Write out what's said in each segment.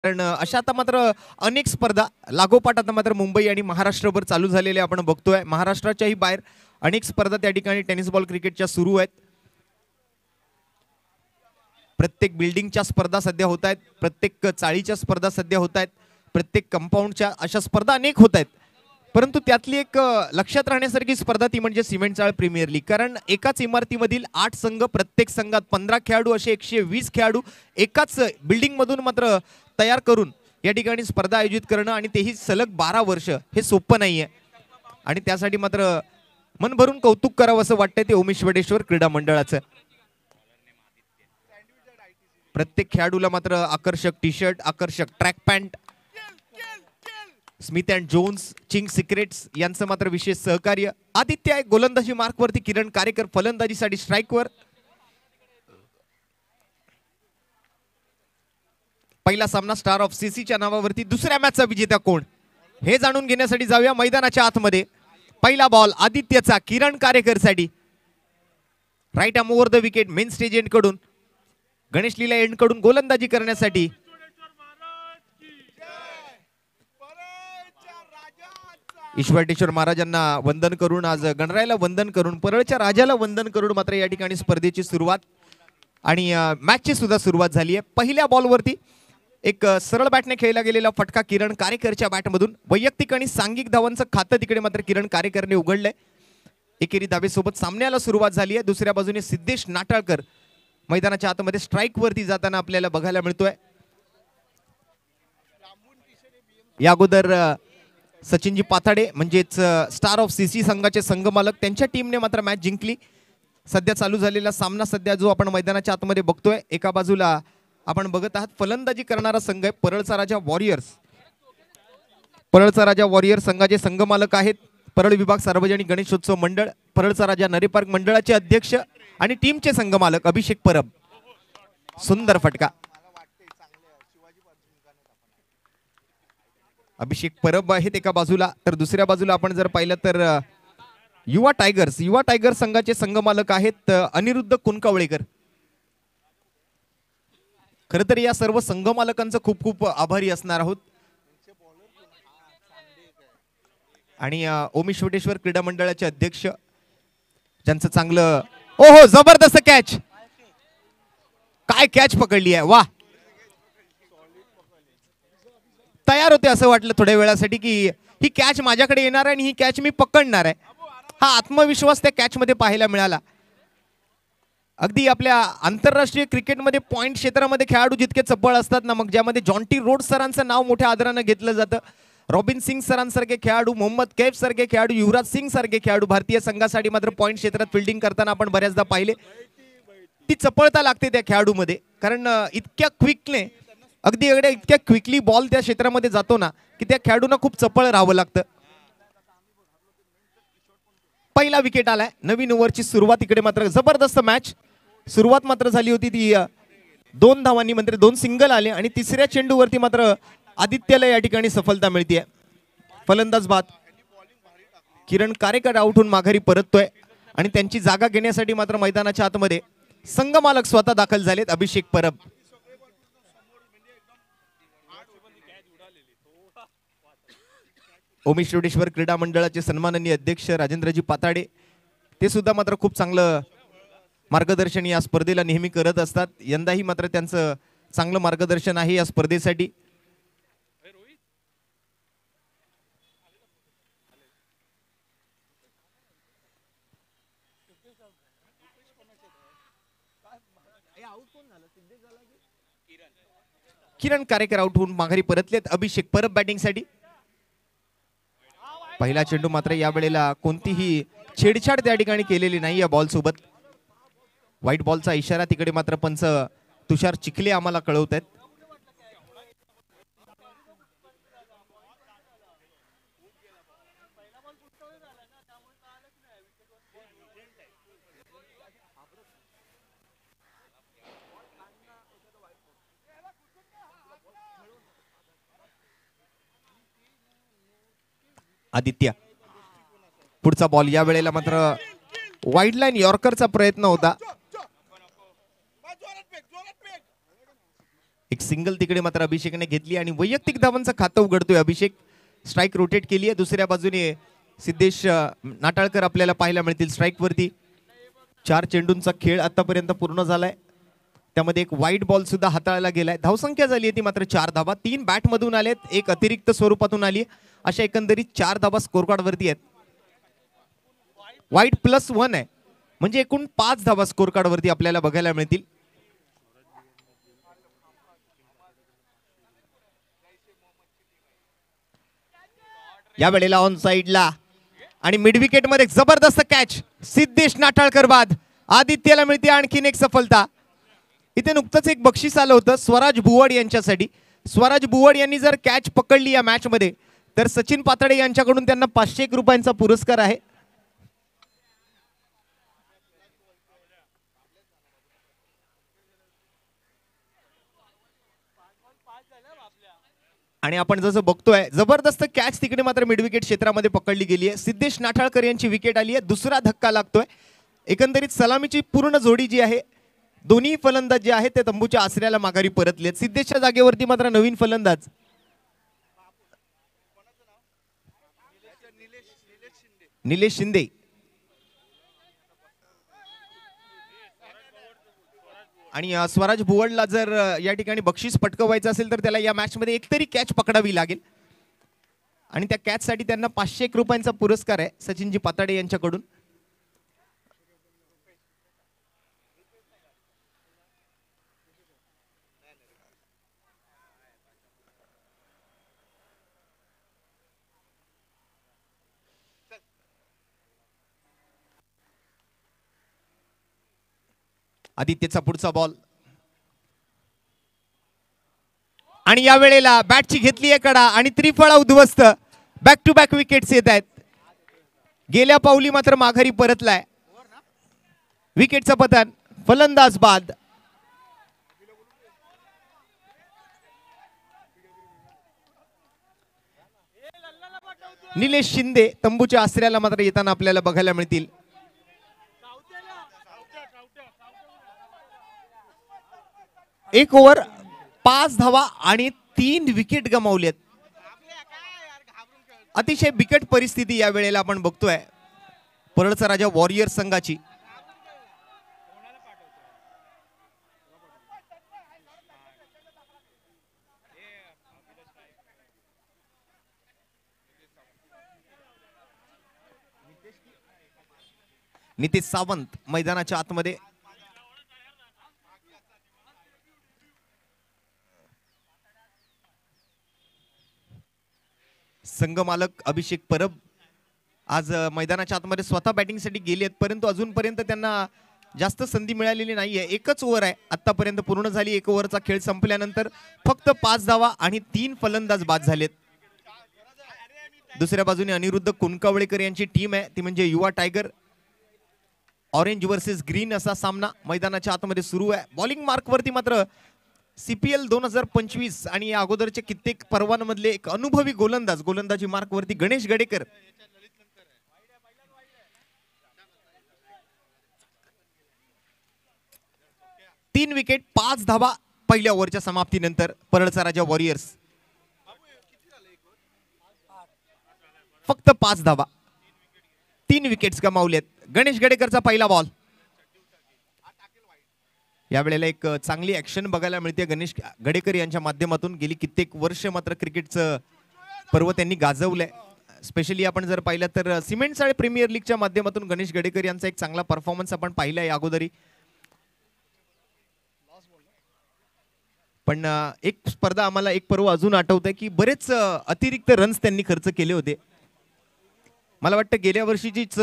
कारण अशा आता मात्र अनेक स्पर्धा लागोपाठ आता मात्र मुंबई आणि महाराष्ट्रभर चालू झालेले आपण बघतोय. महाराष्ट्राच्याही बाहेर अनेक स्पर्धा त्या ठिकाणी टेनिस बॉल क्रिकेटच्या सुरू आहेत. प्रत्येक बिल्डिंगच्या स्पर्धा सध्या होत आहेत, प्रत्येक चाळीच्या स्पर्धा सध्या होत आहेत, प्रत्येक कंपाऊंडच्या अशा स्पर्धा अनेक होत आहेत. परंतु त्यातली एक लक्षात राहण्यासारखी स्पर्धा ती म्हणजे सिमेंट चाळ प्रीमियर लीग. कारण एकाच इमारतीमधील 8 संघ, प्रत्येक संघात 15 खेळाडू असे 120 खेळाडू एकाच बिल्डिंग मधून मात्र तयार करून या ठिकाणी स्पर्धा आयोजित करणं आणि तेही सलग 12 वर्ष हे सोपं नाहीये. आणि त्यासाठी मात्र मन भरून कौतुक करावं असं वाटतंय ते उमेश वडेश्वर क्रीडा मंडळाचं. प्रत्येक खेळाडूला मात्र आकर्षक टी शर्ट, आकर्षक track pant, Smith and Jones, Ching secrets यांचं मात्र विशेष सहकार्य. आदित्य आहे गोलंदाजी मार्कवरती, किरण कारेकर फलंदाजीसाठी स्ट्राईकवर. पहिला सामना स्टार ऑफ सीसीच्या नावावरती. दुसऱ्या मॅचचा विजेता कोण हे जाणून घेण्यासाठी जाऊया मैदानाच्या आतमध्ये. पहिला बॉल आदित्यचा किरण कारेकरसाठी. Right arm over the wicket main stage end कडून गणेश लीला एंड कडून गोलंदाजी करण्यासाठी ईश्वरटेश्वर महाराजांना वंदन करून, आज गणरायाला वंदन करून, परळच्या राजाला वंदन करून मात्र या ठिकाणी स्पर्धेची सुरुवात आणि मॅचची सुद्धा सुरुवात झाली आहे. पहिल्या बॉलवरती एक सरळ बॅटने खेळला गेलेला फटका किरण कारेकरच्या बॅटमधून. वैयक्तिक आणि सांघिक धावांचं खातं तिकडे मात्र किरण कारेकरने उघडलंय. एकेरी धावेसोबत सामन्याला सुरुवात झाली आहे. दुसऱ्या बाजूने सिद्धेश नाटाळकर मैदानाच्या आतमध्ये स्ट्राईक वरती जाताना आपल्याला बघायला मिळतोय. या अगोदर सचिनजी पाथाडे म्हणजेच स्टार ऑफ सीसी संघाचे संघमालक, त्यांच्या टीमने मात्र मॅच जिंकली. सध्या चालू झालेला सामना सध्या जो आपण मैदानाच्या आतमध्ये बघतोय, एका बाजूला आपण बघत आहात फलंदाजी करणारा संघ आहे परळचा राजा वॉरियर्स. परळचा राजा वॉरियर्स संघाचे संघमालक आहेत परळ विभाग सार्वजनिक गणेशोत्सव मंडळ, परळचा राजा नरेपार्क मंडळाचे अध्यक्ष आणि टीमचे संघमालक अभिषेक परब. सुंदर फटका. अभिषेक परब आहेत एका बाजूला, तर दुसऱ्या बाजूला आपण जर पाहिलं तर युवा टायगर्स संघाचे संघमालक आहेत अनिरुद्ध कुनकावळेकर. खरं तर या सर्व संघमालकांचं खूप खूप आभारी असणार आहोत. आणि उमेश वडेश्वर क्रीडा मंडळाचे अध्यक्ष, ज्यांचं चांगलं, ओहो जबरदस्त कॅच, काय कॅच पकडली आहे, वा. तयार होते असं वाटलं थोड्या वेळासाठी की ही कॅच माझ्याकडे येणार आहे आणि ही कॅच मी पकडणार आहे. हा आत्मविश्वास त्या कॅच मध्ये पाहायला मिळाला. अगदी आपल्या आंतरराष्ट्रीय क्रिकेटमध्ये पॉइंट क्षेत्रामध्ये खेळाडू जितके चपळ असतात ना, मग ज्यामध्ये जॉन्टी रोड सरांचं नाव मोठ्या आदरानं घेतलं जातं, रॉबिन सिंग सरांसारखे खेळाडू, मोहम्मद कैफ सारखे खेळाडू, युवराज सिंग सारखे खेळाडू भारतीय संघासाठी मात्र पॉइंट क्षेत्रात फिल्डिंग करताना आपण बऱ्याचदा पाहिले. ती चपळता लागते त्या खेळाडूमध्ये, कारण इतक्या क्विकने, अगदी इतक्या क्विकली बॉल त्या क्षेत्रामध्ये जातो ना की त्या खेळाडूंना खूप चपळ राहावं लागतं. पहिला विकेट आलाय. नवीन ओव्हरची सुरुवात इकडे मात्र जबरदस्त मॅच सुरुवात मात्र झाली होती ती 2 धावांनी, म्हणजे 2 सिंगल आले आणि तिसऱ्या चेंडूवरती मात्र आदित्यला या ठिकाणी सफलता मिळते. फलंदाज बाद किरण कारेकर आउट होऊन माघारी परततोय आणि त्यांची जागा घेण्यासाठी मात्र मैदानाच्या आतमध्ये संघमालक स्वतः दाखल झालेत अभिषेक परब. उमेश वडेश्वर क्रीडा मंडळाचे सन्माननीय अध्यक्ष राजेंद्रजी पाथाडे, ते सुद्धा मात्र खूप चांगलं मार्गदर्शन या स्पर्धेला नेहमी करत असतात. यंदाही मात्र त्यांचं चांगलं मार्गदर्शन आहे या स्पर्धेसाठी. किरण कारेकर आउट होऊन माघारी परतलेत. अभिषेक परब बॅटिंगसाठी. पहिला चेंडू मात्र या वेळेला कोणतीही छेडछाड त्या ठिकाणी केलेली नाही या बॉल सोबत. व्हाईट बॉलचा इशारा तिकडे मात्र पंच तुषार चिखले आम्हाला कळवत आहेत. आदित्य पुढचा बॉल या वेळेला मात्र वाईड लाईन यॉर्करचा प्रयत्न होता. एक सिंगल तिकडे मात्र अभिषेकने घेतली आणि वैयक्तिक धावांचं खातं उघडतोय अभिषेक. स्ट्राईक रोटेट केली आहे. दुसऱ्या बाजूने सिद्धेश नाटाळकर आपल्याला पाहायला मिळतील स्ट्राईक वरती. 4 चेंडूंचा खेळ आतापर्यंत पूर्ण झालाय. त्यामध्ये एक वाईट बॉल सुद्धा हाताळला गेलाय. धावसंख्या झाली आहे ती मात्र 4 धावा. 3 बॅट मधून आलेत, एक अतिरिक्त स्वरूपातून आली. अशा एकंदरीत 4 धावा स्कोर कार्ड वरती आहेत. वाईट +1 आहे म्हणजे एकूण 5 धावा स्कोर कार्ड वरती आपल्याला बघायला मिळतील. या वेळेला ऑन साइडला आणि मिड विकेट मध्ये जबरदस्त कॅच. सिद्धेश नाटाळकर बाद. आदित्यला मिळते आणखीन एक सफलता. इथे नुकतंच एक बक्षीस आलं होतं स्वराज भुवड यांच्यासाठी. स्वराज भुवड यांनी जर कॅच पकडली या मॅच मध्ये तर सचिन पातळे यांच्याकडून त्यांना 501 रुपयांचा पुरस्कार आहे. आणि आपण जसं बघतोय जबरदस्त कॅच तिकडे मात्र मिड विकेट क्षेत्रामध्ये पकडली गेली आहे. सिद्धेश नाठाळकर यांची विकेट आली आहे. दुसरा धक्का लागतोय. एकंदरीत सलामीची पूर्ण जोडी जी आहे, दोन्ही फलंदाज जे आहेत ते तंबूच्या आसऱ्याला माघारी परतलेत. सिद्धेशच्या जागेवरती मात्र नवीन फलंदाज निलेश शिंदे. आणि स्वराज भुवडला जर या ठिकाणी बक्षीस पटकवायचं असेल तर त्याला या मॅच मध्ये एकतरी कॅच पकडावी लागेल आणि त्या कॅच साठी त्यांना 501 रुपयांचा पुरस्कार आहे सचिनजी पाताडे यांच्याकडून. आदित्यचा पुढचा बॉल आणि या वेळेला बॅटची घेतली आहे कडा आणि त्रिफळा उद्ध्वस्त. बॅक टू बॅक विकेट्स येत आहेत. गेल्या पाऊली मात्र माघारी परतलाय. विकेटचं पतन, फलंदाज बाद. निलेश शिंदे तंबूच्या आसऱ्याला मात्र येताना आपल्याला बघायला मिळतील. एक ओव्हर 5 धावा आणि 3 विकेट गमावलेत. अतिशय बिकट परिस्थिती या वेळेला आपण बघतोय परळचा राजा वॉरियर्स संघाची. नितेश सावंत मैदानाच्या आतमध्ये. संघमालक अभिषेक परब आज मैदानाच्या आतमध्ये स्वतः बॅटिंगसाठी गेले आहेत, परंतु अजूनपर्यंत त्यांना जास्त संधी मिळालेली नाहीये. एकच ओव्हर आहे आतापर्यंत पूर्ण झाली. एक ओव्हरचा खेळ संपल्यानंतर फक्त 5 धावा आणि 3 फलंदाज बाद झालेत. दुसऱ्या बाजूने अनिरुद्ध कुणकावळेकर यांची टीम आहे, ती म्हणजे युवा टायगर. ऑरेंज वर्सेस ग्रीन असा सामना मैदानाच्या आतमध्ये सुरू आहे. बॉलिंग मार्क वरती मात्र CPL 2025 आणि या अगोदरच्या कित्येक पर्वांमधले एक अनुभवी गोलंदाजी मार्क वरती गणेश गडेकर. तीन विकेट 5 धावा पहिल्या ओव्हरच्या समाप्तीनंतर परळचा राजा वॉरियर्स. फक्त 5 धावा, 3 विकेट्स गमावलेत. गणेश गडेकरचा पहिला बॉल. या वेळेला एक चांगली ऍक्शन बघायला मिळते गणेश गडेकर यांच्या माध्यमातून. गेली कित्येक वर्ष मात्र क्रिकेटचं पर्व त्यांनी गाजवलंय. स्पेशली आपण जर पाहिलं तर सिमेंट साळे प्रीमियर लीगच्या माध्यमातून गणेश गडेकर यांचा एक चांगला परफॉर्मन्स आपण पाहिलाय अगोदरी. पण एक स्पर्धा आम्हाला एक पर्व अजून आठवतंय की बरेच अतिरिक्त रन्स त्यांनी खर्च केले होते. मला वाटतं गेल्या वर्षीचीच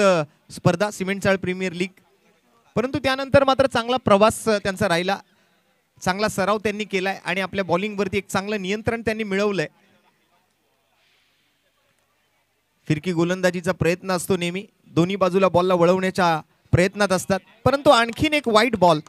स्पर्धा सिमेंट साळे प्रीमियर लीग, परंतु त्यानंतर मात्र चांगला प्रवास त्यांचा राहिला. चांगला सराव त्यांनी केलाय आणि आपल्या बॉलिंग वरती एक चांगलं नियंत्रण त्यांनी मिळवलंय. फिरकी गोलंदाजीचा प्रयत्न असतो नेहमी, दोन्ही बाजूला बॉलला वळवण्याच्या प्रयत्नात असतात, परंतु आणखीन एक वाईट बॉल.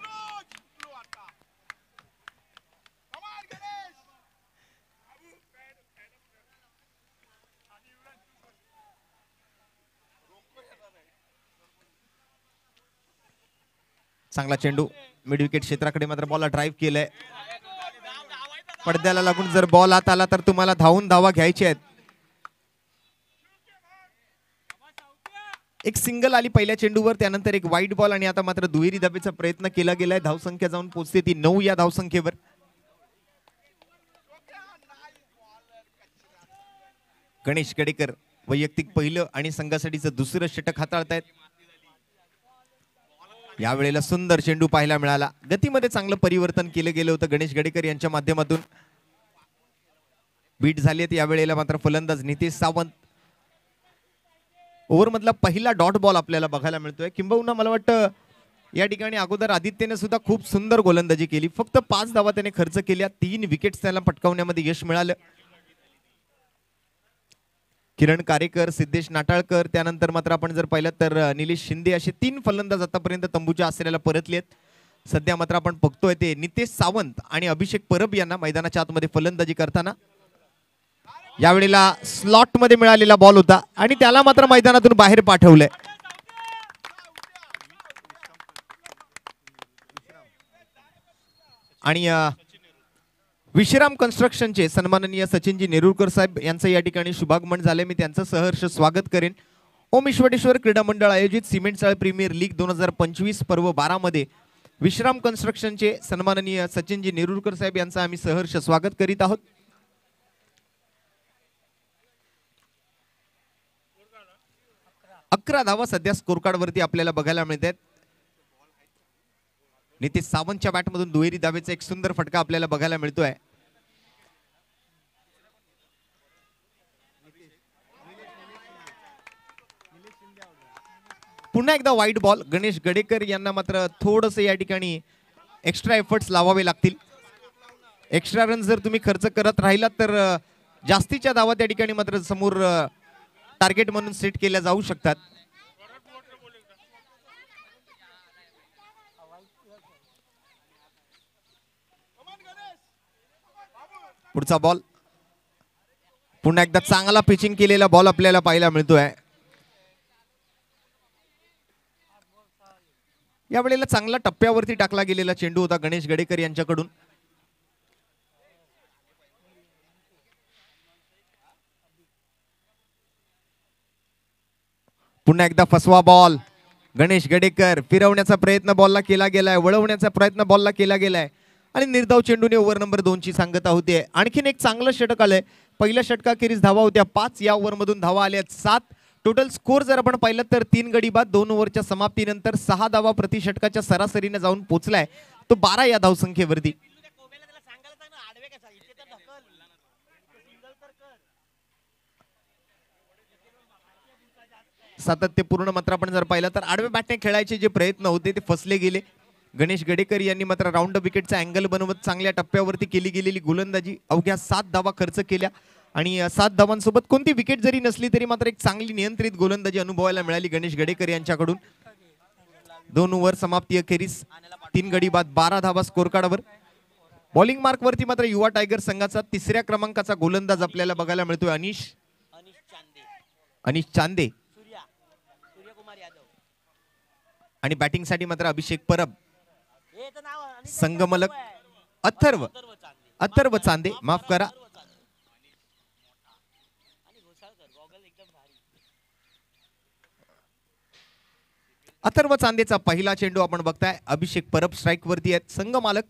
चांगला चेंडू मिड विकेट क्षेत्राकडे मात्र बॉलला ड्राइव्ह केलंय. पडद्याला लागून जर बॉल आत आला तर तुम्हाला धावून धावा घ्यायचे आहेत. एक सिंगल आली पहिल्या चेंडूवर, त्यानंतर एक वाईट बॉल आणि आता मात्र दुहेरी धाबेचा प्रयत्न केला गेलाय. धावसंख्या जाऊन पोहोचते ती 9 या धावसंख्येवर. गणेश गडेकर वैयक्तिक पहिलं आणि संघासाठीचं दुसरं षटक हाताळतायत. यावेळेला सुंदर चेंडू पाहायला मिळाला. गतीमध्ये चांगलं परिवर्तन केलं गेलं होतं गणेश गडेकर यांच्या माध्यमातून. बीट झालीत यावेळेला मात्र फलंदाज नितेश सावंत. ओव्हर मधला पहिला डॉट बॉल आपल्याला बघायला मिळतोय. किंबहुना मला वाटतं या ठिकाणी अगोदर आदित्यने सुद्धा खूप सुंदर गोलंदाजी केली. फक्त 5 धावा त्याने खर्च केल्या. 3 विकेट्स त्याला पटकावण्यामध्ये यश मिळालं. किरण कारेकर, सिद्धेश नाटाळकर, त्यानंतर मात्र आपण जर पाहिलं तर निलेश शिंदे असे 3 फलंदाज आतापर्यंत तंबूच्या आश्रयाला परतलेत. सध्या मात्र आपण बघतोय ते नितेश सावंत आणि अभिषेक परब यांना मैदानाच्या आतमध्ये फलंदाजी करताना. यावेळेला स्लॉट मध्ये मिळालेला बॉल होता आणि त्याला मात्र मैदानातून बाहेर पाठवलंय. आणि विश्राम कन्स्ट्रक्शनचे सन्माननीय सचिनजी नेरुरकर साहेब यांचं या ठिकाणी शुभागमन झाले. मी त्यांचं सहर्ष स्वागत करेन. ओम ईश्वरेश्वर क्रीडा मंडळ आयोजित सिमेंट चाळ प्रीमियर लीग 2025 पर्व 12 मध्ये विश्राम कन्स्ट्रक्शनचे सन्माननीय सचिनजी नेरुरकर साहेब यांचं आम्ही सहर्ष स्वागत करीत आहोत. अकरा धावा सध्या स्कोर कार्ड वरती आपल्याला बघायला मिळतात. नितेश सावंतच्या बॅटमधून दुहेरी धावेचा एक सुंदर फटका आपल्याला बघायला मिळतोय. पुन्हा एकदा वाईट बॉल. गणेश गडेकर यांना मात्र थोडंसं या ठिकाणी एक्स्ट्रा एफर्ट्स लावावे लागतील. एक्स्ट्रा रन जर तुम्ही खर्च करत राहिलात तर जास्तीच्या धावा त्या ठिकाणी मात्र समोर टार्गेट म्हणून सेट केल्या जाऊ शकतात. पुढचा बॉल. पुन्हा एकदा चांगला पिचिंग केलेला बॉल आपल्याला पाहायला मिळतोय. यावेळेला चांगला टप्प्यावरती टाकला गेलेला चेंडू होता गणेश गडेकर यांच्याकडून. पुन्हा एकदा फसवा बॉल. गणेश गडेकर फिरवण्याचा प्रयत्न बॉलला केला गेलाय, वळवण्याचा प्रयत्न बॉलला केला गेलाय आणि निर्धाव चेंडूने ओव्हर नंबर 2 ची सांगता होते. आणखीन एक चांगलं षटक आलंय. पहिल्या षटकाखेरीज धावा होत्या 5, या ओव्हर मधून धावा आल्या 7. टोटल स्कोर जर आपण पाहिलं तर 3 गडी बाद 2 ओव्हरच्या समाप्तीनंतर 6 धावा प्रति षटकाच्या सरासरीने जाऊन पोहोचलाय तो 12 या धावसंख्येवरती. सातत्यपूर्ण मात्र आपण जर पाहिलं तर आडव्या बॅटने खेळायचे जे प्रयत्न होते ते फसले गेले. गणेश गडेकर यांनी मात्र राऊंड विकेटचा अँगल बनवत चांगल्या टप्प्यावरती केली गेलेली गोलंदाजी अवघ्या 7 धावा खर्च केल्या आणि 7 धावांसोबत कोणती विकेट जरी नसली तरी मात्र एक चांगली नियंत्रित गोलंदाजी अनुभवायला मिळाली गणेश गडेकर यांच्याकडून. 2 ओव्हर समाप्ती अखेरीस 3 गडी बाद 12 धावा स्कोर कार्डवर. बॉलिंग मार्क वरती मात्र युवा टायगर संघाचा 3ऱ्या क्रमांकाचा गोलंदाज आपल्याला बघायला मिळतोय अनिश चांदे. आणि बॅटिंग साठी मात्र अभिषेक परब, संगमलक अथर्व चांदे, माफ करा. अथर्व चांदेचा पहिला चेंडू आपण बघताय. अभिषेक परब स्ट्राइक वरती आहेत. संघ मालक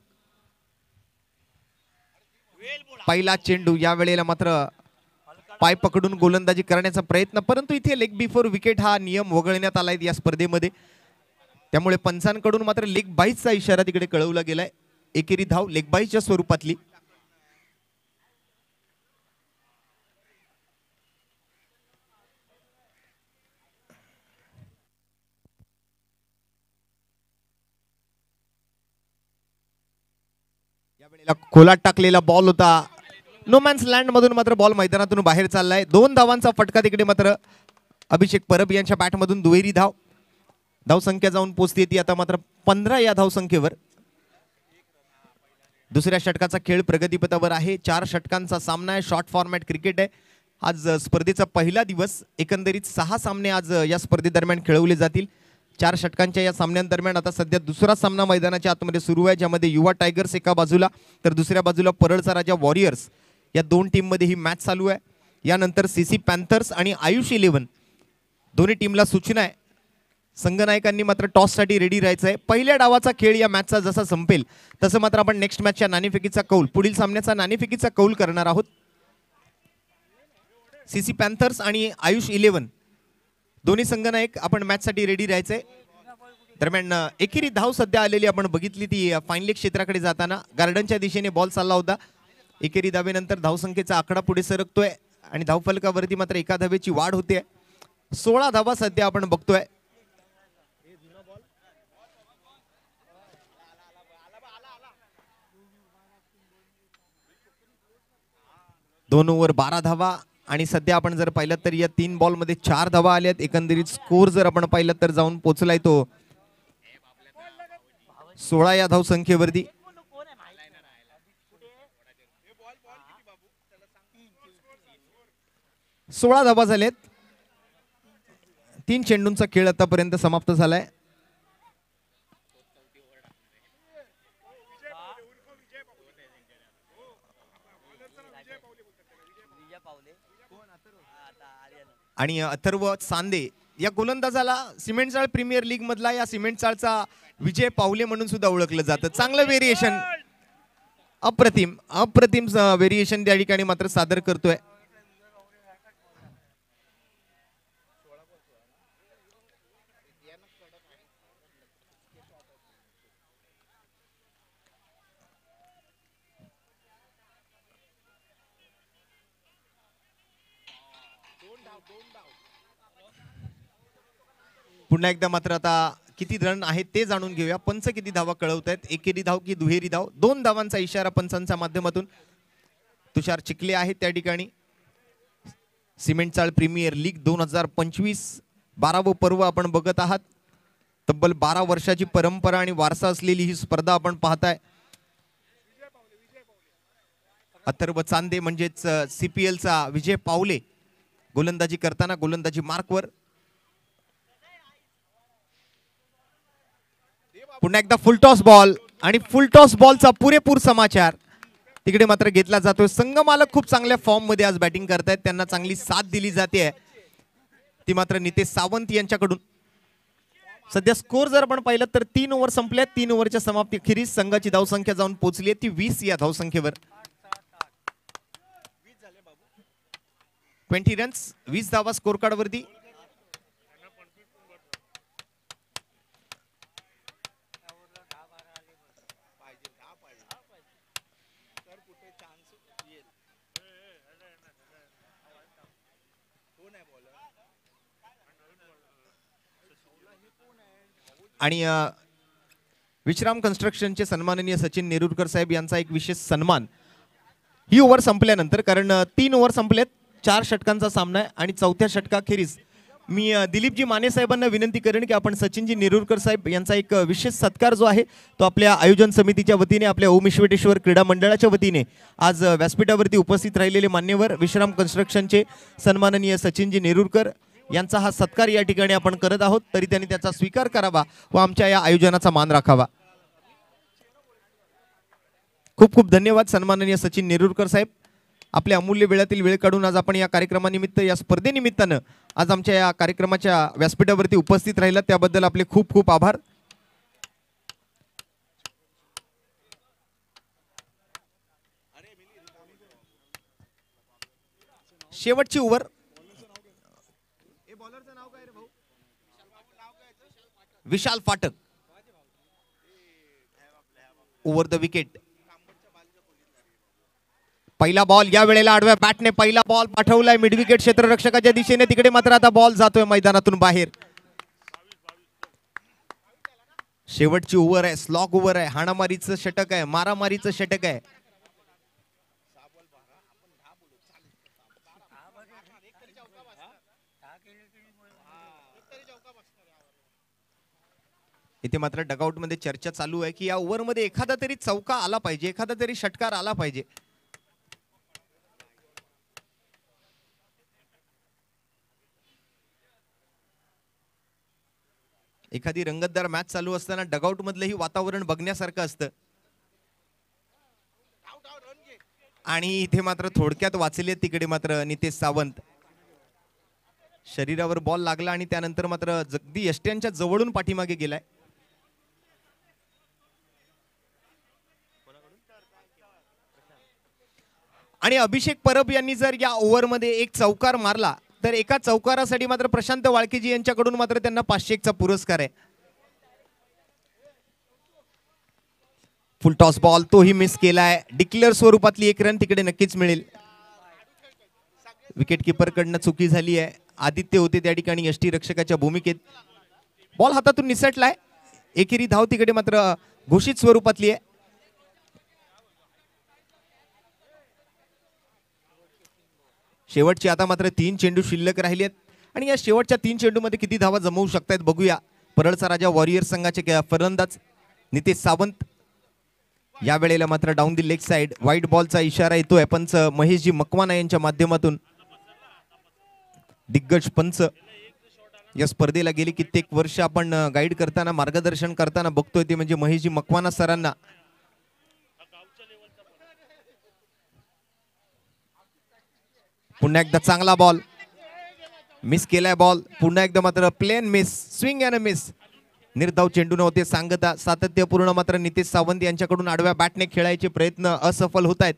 पहिला चेंडू या वेळेला मात्र पाय पकडून गोलंदाजी करण्याचा प्रयत्न, परंतु इथे लेग बिफोर विकेट हा नियम वगळण्यात आलाय या स्पर्धेमध्ये. त्यामुळे पंचांकडून मात्र लेग बाईसचा इशारा तिकडे कळवला गेलाय. एकेरी धाव लेग बाईसच्या स्वरूपातली. यावेळेला खोलात टाकलेला बॉल होता. नो मॅन्स लँड मधून मात्र बॉल मैदानातून बाहेर चाललाय. 2 धावांचा फटका तिकडे मात्र अभिषेक परब यांच्या बॅटमधून दुहेरी धाव. धावसंख्या जाऊन पोहोचते ती आता मात्र 15 या धावसंख्येवर. दुसऱ्या षटकाचा खेळ प्रगतीपथावर आहे. 4 षटकांचा सामना आहे. शॉर्ट फॉर्मॅट क्रिकेट आहे. आज स्पर्धेचा पहिला दिवस. एकंदरीत 6 सामने आज या स्पर्धेदरम्यान खेळवले जातील. 4 षटकांच्या या सामन्यांदरम्यान आता सध्या दुसरा सामना मैदानाच्या आतमध्ये सुरू आहे, ज्यामध्ये युवा टायगर्स एका बाजूला तर दुसऱ्या बाजूला परळचा राजा वॉरियर्स या दोन टीममध्ये ही मॅच चालू आहे. यानंतर सीसी पॅन्थर्स आणि आयुष 11 दोन्ही टीमला सूचना आहे. संघनायकांनी मात्र टॉससाठी रेडी राहायचं आहे. पहिल्या डावाचा खेळ या मॅचचा जसा संपेल तसं मात्र आपण नेक्स्ट मॅचच्या नाणेफेकीचा कौल पुढील सामन्याचा नाणेफेकीचा कौल करणार आहोत. सीसी पॅन्थर्स आणि आयुष 11 दोन्ही संघनायक आपण मॅचसाठी रेडी राहायचंय. दरम्यान एकेरी धाव सध्या आलेली आपण बघितली ती फाईन क्षेत्राकडे जाताना गार्डनच्या दिशेने बॉल चालला होता. एकेरी धावेनंतर धावसंख्येचा आकडा पुढे सरकतोय आणि धावफलकावरती मात्र एका धावेची वाढ होते. 16 धावा सध्या आपण बघतोय. दोन ओव्हर 12 धावा आणि सध्या आपण जर पाहिलं तर या 3 बॉलमध्ये 4 धावा आल्यात. एकंदरीत स्कोर जर आपण पाहिलं तर जाऊन पोहोचलाय तो 16 या धावसंख्येवरती. सोळा धावा झालेत. 3 चेंडूंचा खेळ आतापर्यंत समाप्त झालाय. आणि अथर्व चांदे या गोलंदाजाला सिमेंट चाळ प्रीमियर लीग मधला या सिमेंट चाळचा विजय पावले म्हणून सुद्धा ओळखलं जातं. चांगलं व्हेरिएशन, अप्रतिम अप्रतिम व्हेरिएशन त्या ठिकाणी मात्र सादर करतोय. पुन्हा एकदा मात्र आता किती रन आहेत ते जाणून घेऊया. पंच किती धावा कळवत आहेत, एकेरी धाव की दुहेरी धाव. 2 धावांचा इशारा पंचांच्या माध्यमातून. तुषार चिखले आहेत त्या ठिकाणी. सिमेंट चाळ प्रीमियर लीग 2025 12वं पर्व आपण बघत आहात. तब्बल 12 वर्षाची परंपरा आणि वारसा असलेली ही स्पर्धा आपण पाहताय. अथर्व चांदे म्हणजेच CPLचा विजय पावले गोलंदाजी करताना गोलंदाजी मार्कवर. पुन्हा एकदा फुलटॉस बॉल आणि फुलटॉस बॉलचा पुरेपूर समाचार तिकडे मात्र घेतला जातोय. संघमालक खूप चांगल्या फॉर्म मध्ये आज बॅटिंग करतायत, त्यांना चांगली साथ दिली जाते ती मात्र नितेश सावंत यांच्याकडून. सध्या स्कोर जर आपण पाहिलं तर 3 ओव्हर संपल्यात. 3 ओव्हरच्या समाप्तीखेरीज संघाची धावसंख्या जाऊन पोहोचली आहे ती 20 या धावसंख्येवर. 20 रन्स 20 धावा स्कोर कार्ड वरती. आणि विश्राम कन्स्ट्रक्शनचे सन्माननीय सचिन नेरुरकर साहेब यांचा एक विशेष सन्मान ही ओव्हर संपल्यानंतर, कारण 3 ओव्हर संपलेत, 4 षटकांचा सामना आहे आणि 4थ्या षटकाखेरीज मी दिलीपजी माने साहेबांना विनंती करेन की आपण सचिनजी नेरुरकर साहेब यांचा एक विशेष सत्कार जो आहे तो आपल्या आयोजन समितीच्या वतीने, आपल्या ओम विश्वेश्वर क्रीडा मंडळाच्या वतीने आज व्यासपीठावरती उपस्थित राहिलेले मान्यवर विश्राम कन्स्ट्रक्शनचे सन्माननीय सचिनजी नेरुरकर यांचा हा सत्कार या ठिकाणी आपण करत आहोत. तरी त्यांनी त्याचा स्वीकार करावा व आमच्या या आयोजनाचा मान राखावा. खूप खूप धन्यवाद सन्माननीय सचिन नेरुरकर साहेब. आपल्या अमूल्य वेळातील वेळ काढून आज आपण या कार्यक्रमानिमित्त, या स्पर्धेनिमित्तानं आज आमच्या या कार्यक्रमाच्या व्यासपीठावरती उपस्थित राहिला त्याबद्दल आपले खूप खूप आभार. शेवटची over. Vishal Phatak over the wicket. पहिला बॉल या वेळेला आडव्या बॅटने पहिला बॉल पाठवलाय मिड विकेट क्षेत्ररक्षकाच्या दिशेने. तिकडे मात्र आता बॉल जातोय मैदानातून बाहेर. शेवटची ओव्हर आहे, स्लॉग ओव्हर आहे, हाणामारीचं षटक आहे, मारामारीचं षटक आहे. इथे मात्र डगआउट मध्ये चर्चा चालू आहे की या ओव्हर मध्ये एखादा तरी चौका आला पाहिजे, एखादा तरी षटकार आला पाहिजे. एखादी रंगतदार मॅच चालू असताना डगआउट मधलंही वातावरण बघण्यासारखं असतं आणि इथे मात्र थोडक्यात वाचले तिकडे मात्र नितेश सावंत. शरीरावर बॉल लागला आणि त्यानंतर मात्र जगदी यष्ट्यांच्या जवळून पाठीमागे गेलाय. आणि अभिषेक परब यांनी जर या ओव्हरमध्ये एक चौकार मारला तर एका चौकारासाठी मात्र प्रशांत वाळकेजी यांच्याकडून मात्र त्यांना 501चा पुरस्कार आहे. फुल टॉस बॉल तोही मिस केलाय. डिक्लेअर स्वरूपातली एक रन तिकडे नक्कीच मिळेल. विकेट किपर कडनं चुकी झाली आहे. आदित्य होते त्या ठिकाणी यष्टी रक्षकाच्या भूमिकेत. बॉल हातातून निसटलाय. एकेरी धाव तिकडे मात्र घोषित स्वरूपातली आहे. शेवटची आता मात्र 3 चेंडू शिल्लक राहिले आहेत आणि या शेवटच्या 3 चेंडूमध्ये किती धावा जमवू शकतायत बघूया. परळचा राजा वॉरियर संघाचे फलंदाज नितेश सावंत. या वेळेला मात्र down the leg side white बॉलचा इशारा येतोय. पंच महेशजी मकवाना यांच्या माध्यमातून. दिग्गज पंच या स्पर्धेला गेली कित्येक वर्ष आपण गाईड करताना मार्गदर्शन करताना बघतोय ते म्हणजे महेशजी मकवाना सरांना. पुन्हा एकदा चांगला बॉल मिस केलाय. बॉल पुन्हा एकदा मात्र plain miss. Swing and miss. निर्धाव चेंडू नव्हते सांगता. सातत्यपूर्ण मात्र नितेश सावंत यांच्याकडून आडव्या बॅटने खेळायचे प्रयत्न असफल होत आहेत.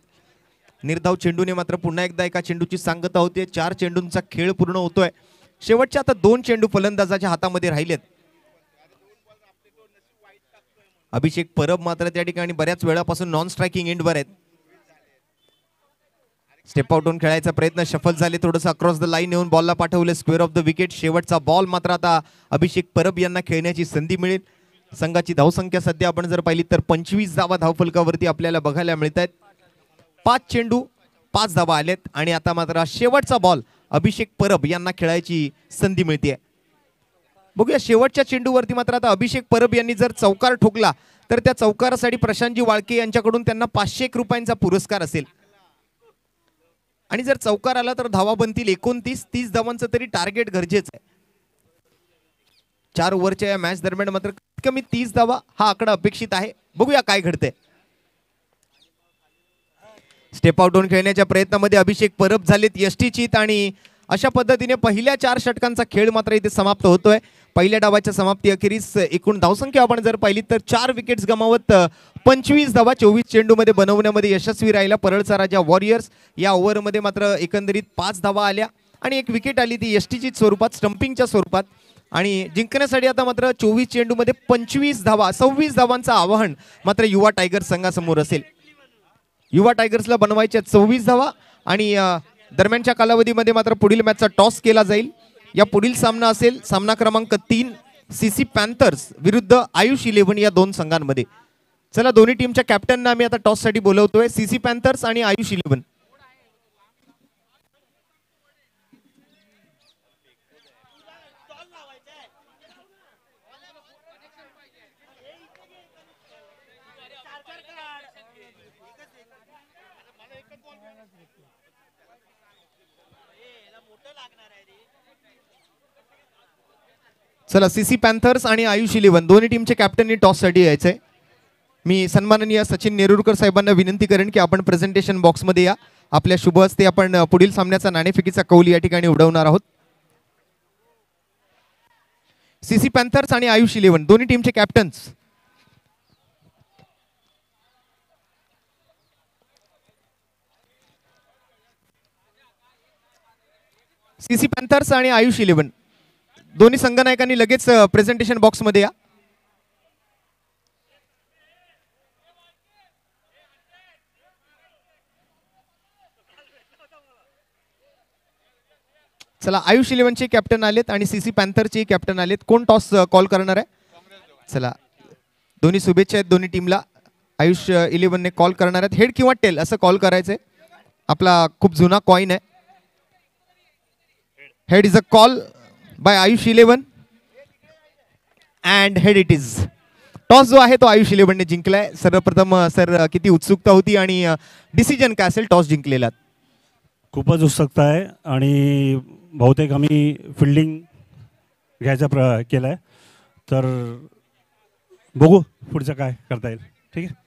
निर्धाव चेंडूने मात्र पुन्हा एकदा एका चेंडूची सांगता होते. 4 चेंडूंचा खेळ पूर्ण होतोय. शेवटचे आता 2 चेंडू फलंदाजाच्या हातामध्ये राहिलेत. अभिषेक परब मात्र त्या ठिकाणी बऱ्याच वेळापासून नॉन स्ट्रायकिंग एंडवर आहेत. स्टेप आउट होऊन खेळायचा प्रयत्न सफल झाले. थोडंसं अक्रॉस द लाईन येऊन बॉलला पाठवले. Square off the wicket. शेवटचा बॉल मात्र आता अभिषेक परब यांना खेळण्याची संधी मिळेल. संघाची धावसंख्या सध्या आपण जर पाहिली तर 25 धावा धावफलकावरती आपल्याला बघायला मिळत आहेत. 5 चेंडू 5 धावा आलेत आणि आता मात्र शेवटचा बॉल अभिषेक परब यांना खेळायची संधी मिळते. बघूया शेवटच्या चेंडूवरती मात्र आता अभिषेक परब यांनी जर चौकार ठोकला तर त्या चौकारासाठी प्रशांतजी वाळके यांच्याकडून त्यांना 501 रुपयांचा पुरस्कार असेल. आणि जर चौकार आला तर धावा बनतील 29. 30 धावांचं तरी टार्गेट गरजेचं आहे. 4 ओव्हरच्या या मॅच दरम्यान मात्र कमी 30 धावा हा आकडा अपेक्षित आहे. बघूया काय घडतंय. स्टेप आउट होऊन खेळण्याच्या प्रयत्नामध्ये अभिषेक परब झालेत यष्टीचीत आणि अशा पद्धतीने पहिल्या 4 षटकांचा खेळ मात्र इथे समाप्त होतोय. पहिल्या डावाच्या समाप्ती अखेरीस एकूण धावसंख्या आपण जर पाहिली तर 4 विकेट्स गमावत 25 धावा 24 चेंडूमध्ये बनवण्यामध्ये यशस्वी राहिला परळचा राजा वॉरियर्स. या ओव्हरमध्ये मात्र एकंदरीत 5 धावा आल्या आणि एक विकेट आली ती यष्टीचीत स्वरूपात स्टंपिंगच्या स्वरूपात. आणि जिंकण्यासाठी आता मात्र 24 चेंडूमध्ये 25 धावा 26 धावांचं आवाहन मात्र युवा टायगर्स संघासमोर असेल. युवा टायगर्सला बनवायच्या 24 धावा आणि दरम्यानच्या कालावधीमध्ये मात्र पुढील मॅचचा टॉस केला जाईल. या पुढील सामना असेल सामना क्रमांक 3 सीसी पॅन्थर्स विरुद्ध आयुष 11 या 2 संघांमध्ये. चला दोन्ही टीमच्या कॅप्टनना आम्ही आता टॉस साठी बोलवतोय. सीसी पॅन्थर्स आणि आयुष 11. चला सीसी पॅन्थर्स आणि आयुष 11 दोन्ही टीमचे कॅप्टननी टॉस साठी यायचंय. मी सन्माननीय सचिन नेरुरकर साहेबांना विनंती करेन की आपण प्रेझेंटेशन बॉक्स मध्ये या. आपल्या शुभ हस्ते आपण पुढील सामन्याचा नाणेफेकीचा कौल या ठिकाणी उडवणार आहोत. सीसी पॅन्थर्स आणि आयुष 11 दोन्ही टीमचे कॅप्टन्स. सीसी पॅन्थर्स आणि आयुष 11 दोन्ही संघनायकांनी लगेच प्रेझेंटेशन बॉक्स मध्ये या. चला आयुष 11 चे कॅप्टन आलेत आणि सीसी पॅन्थरचे कॅप्टन आलेत. कोण टॉस कॉल करणार आहे? चला दोन्ही शुभेच्छा आहेत दोन्ही टीमला. आयुष 11 ने कॉल करणार आहेत. हेड किंवा टेल असं कॉल करायचंय. आपला खूप जुना कॉइन आहे. Head is a call by Ayush 11 and head it is. Toss जो आहे तो आयुष 11 ने जिंकलाय. सर्वप्रथम सर किती उत्सुकता होती आणि डिसिजन काय असेल टॉस जिंकलेला? खूपच उत्सुकता आहे आणि बहुतेक आम्ही फिल्डिंग घ्यायचा केला आहे. तर बघू पुढचं काय करता येईल. ठीक आहे.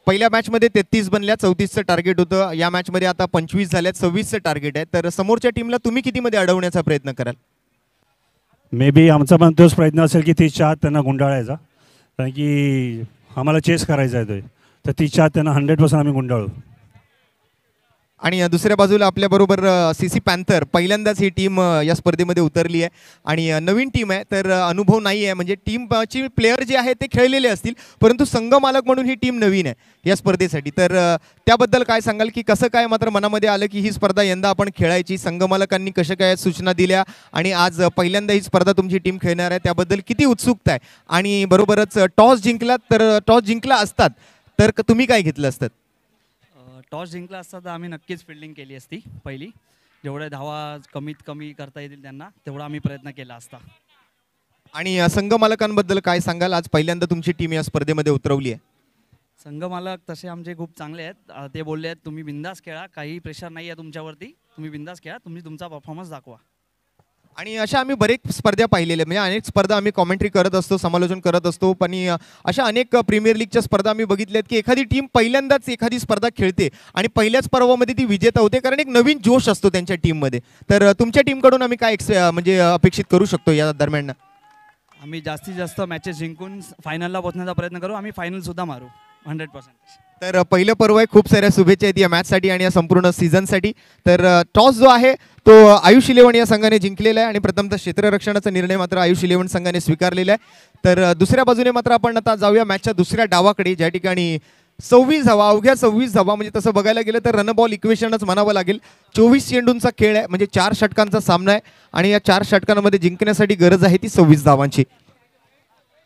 पहिल्या मॅचमध्ये 33 बनल्या, 34चं टार्गेट होतं. या मॅचमध्ये आता 25 झाल्यात, 26चं टार्गेट आहे. तर समोरच्या टीमला तुम्ही कितीमध्ये अडवण्याचा प्रयत्न कराल? मे बी आमचा पण तोच प्रयत्न असेल की 30च्या आत त्यांना गुंडाळायचा, कारण की आम्हाला चेस करायचा आहे तो. तर 30च्या आत त्यांना 100% आम्ही गुंडाळू. आणि दुसऱ्या बाजूला आपल्याबरोबर सीसी पॅन्थर पहिल्यांदाच ही टीम या स्पर्धेमध्ये उतरली आहे आणि नवीन टीम आहे, तर अनुभव नाही आहे. म्हणजे टीमची प्लेयर जे आहेत ते खेळलेले असतील, परंतु संघ मालक म्हणून ही टीम नवीन आहे या स्पर्धेसाठी. तर त्याबद्दल काय सांगाल की कसं काय मात्र मनामध्ये आलं की ही स्पर्धा यंदा आपण खेळायची? संघ मालकांनी कशा काय सूचना दिल्या आणि आज पहिल्यांदा ही स्पर्धा तुमची टीम खेळणार आहे, त्याबद्दल किती उत्सुकता आहे? आणि बरोबरच टॉस जिंकलात, तर टॉस जिंकला असतात तर तुम्ही काय घेतलं असतं? टॉस जिंकला असता तर आम्ही नक्कीच फिल्डिंग केली असती पहिली. जेवढे धावा कमीत कमी करता येतील त्यांना तेवढा आम्ही प्रयत्न केला असता. आणि संघ मालकांबद्दल काय सांगाल? आज पहिल्यांदा तुमची टीम या स्पर्धेमध्ये उतरवली आहे. संघ मालक तसे आमचे खूप चांगले आहेत. ते बोलले आहेत तुम्ही बिंदास खेळा, काही प्रेशर नाही आहे तुमच्यावरती, तुम्ही बिंदास खेळा, तुम्ही तुमचा परफॉर्मन्स दाखवा. आणि अशा आम्ही बरेच स्पर्धा पाहिलेल्या, म्हणजे अनेक स्पर्धा आम्ही कॉमेंट्री करत असतो, समालोचन करत असतो, पण अशा अनेक प्रीमियर लीगच्या स्पर्धा आम्ही बघितल्यात की एखादी टीम पहिल्यांदाच एखादी स्पर्धा खेळते आणि पहिल्याच पर्वामध्ये ती विजेता होते, कारण एक नवीन जोश असतो त्यांच्या टीममध्ये. तर तुमच्या टीमकडून आम्ही काय म्हणजे अपेक्षित करू शकतो या दरम्यान? आम्ही जास्तीत जास्त मॅचेस जिंकून फायनलला पोहोचण्याचा प्रयत्न करू. आम्ही फायनलसुद्धा मारू 100%. तर पहिलं पर्व आहे, खूप साऱ्या शुभेच्छा आहेत या मॅचसाठी आणि या संपूर्ण सीझनसाठी. तर टॉस जो आहे तो आयुष 11 या संघाने जिंकलेला आहे आणि प्रथमतः क्षेत्ररक्षणाचा निर्णय मात्र आयुष 11 संघाने स्वीकारलेला आहे. तर दुसऱ्या बाजूने मात्र आपण आता जाऊया मॅचच्या दुसऱ्या डावाकडे, ज्या ठिकाणी 26 धावा, अवघ्या 26 धावा, म्हणजे तसं बघायला गेलं तर रन बॉल इक्वेशनच म्हणावं लागेल. 24 चेंडूंचा खेळ आहे, म्हणजे 4 षटकांचा सामना आहे आणि या 4 षटकांमध्ये जिंकण्यासाठी गरज आहे ती 26 धावांची.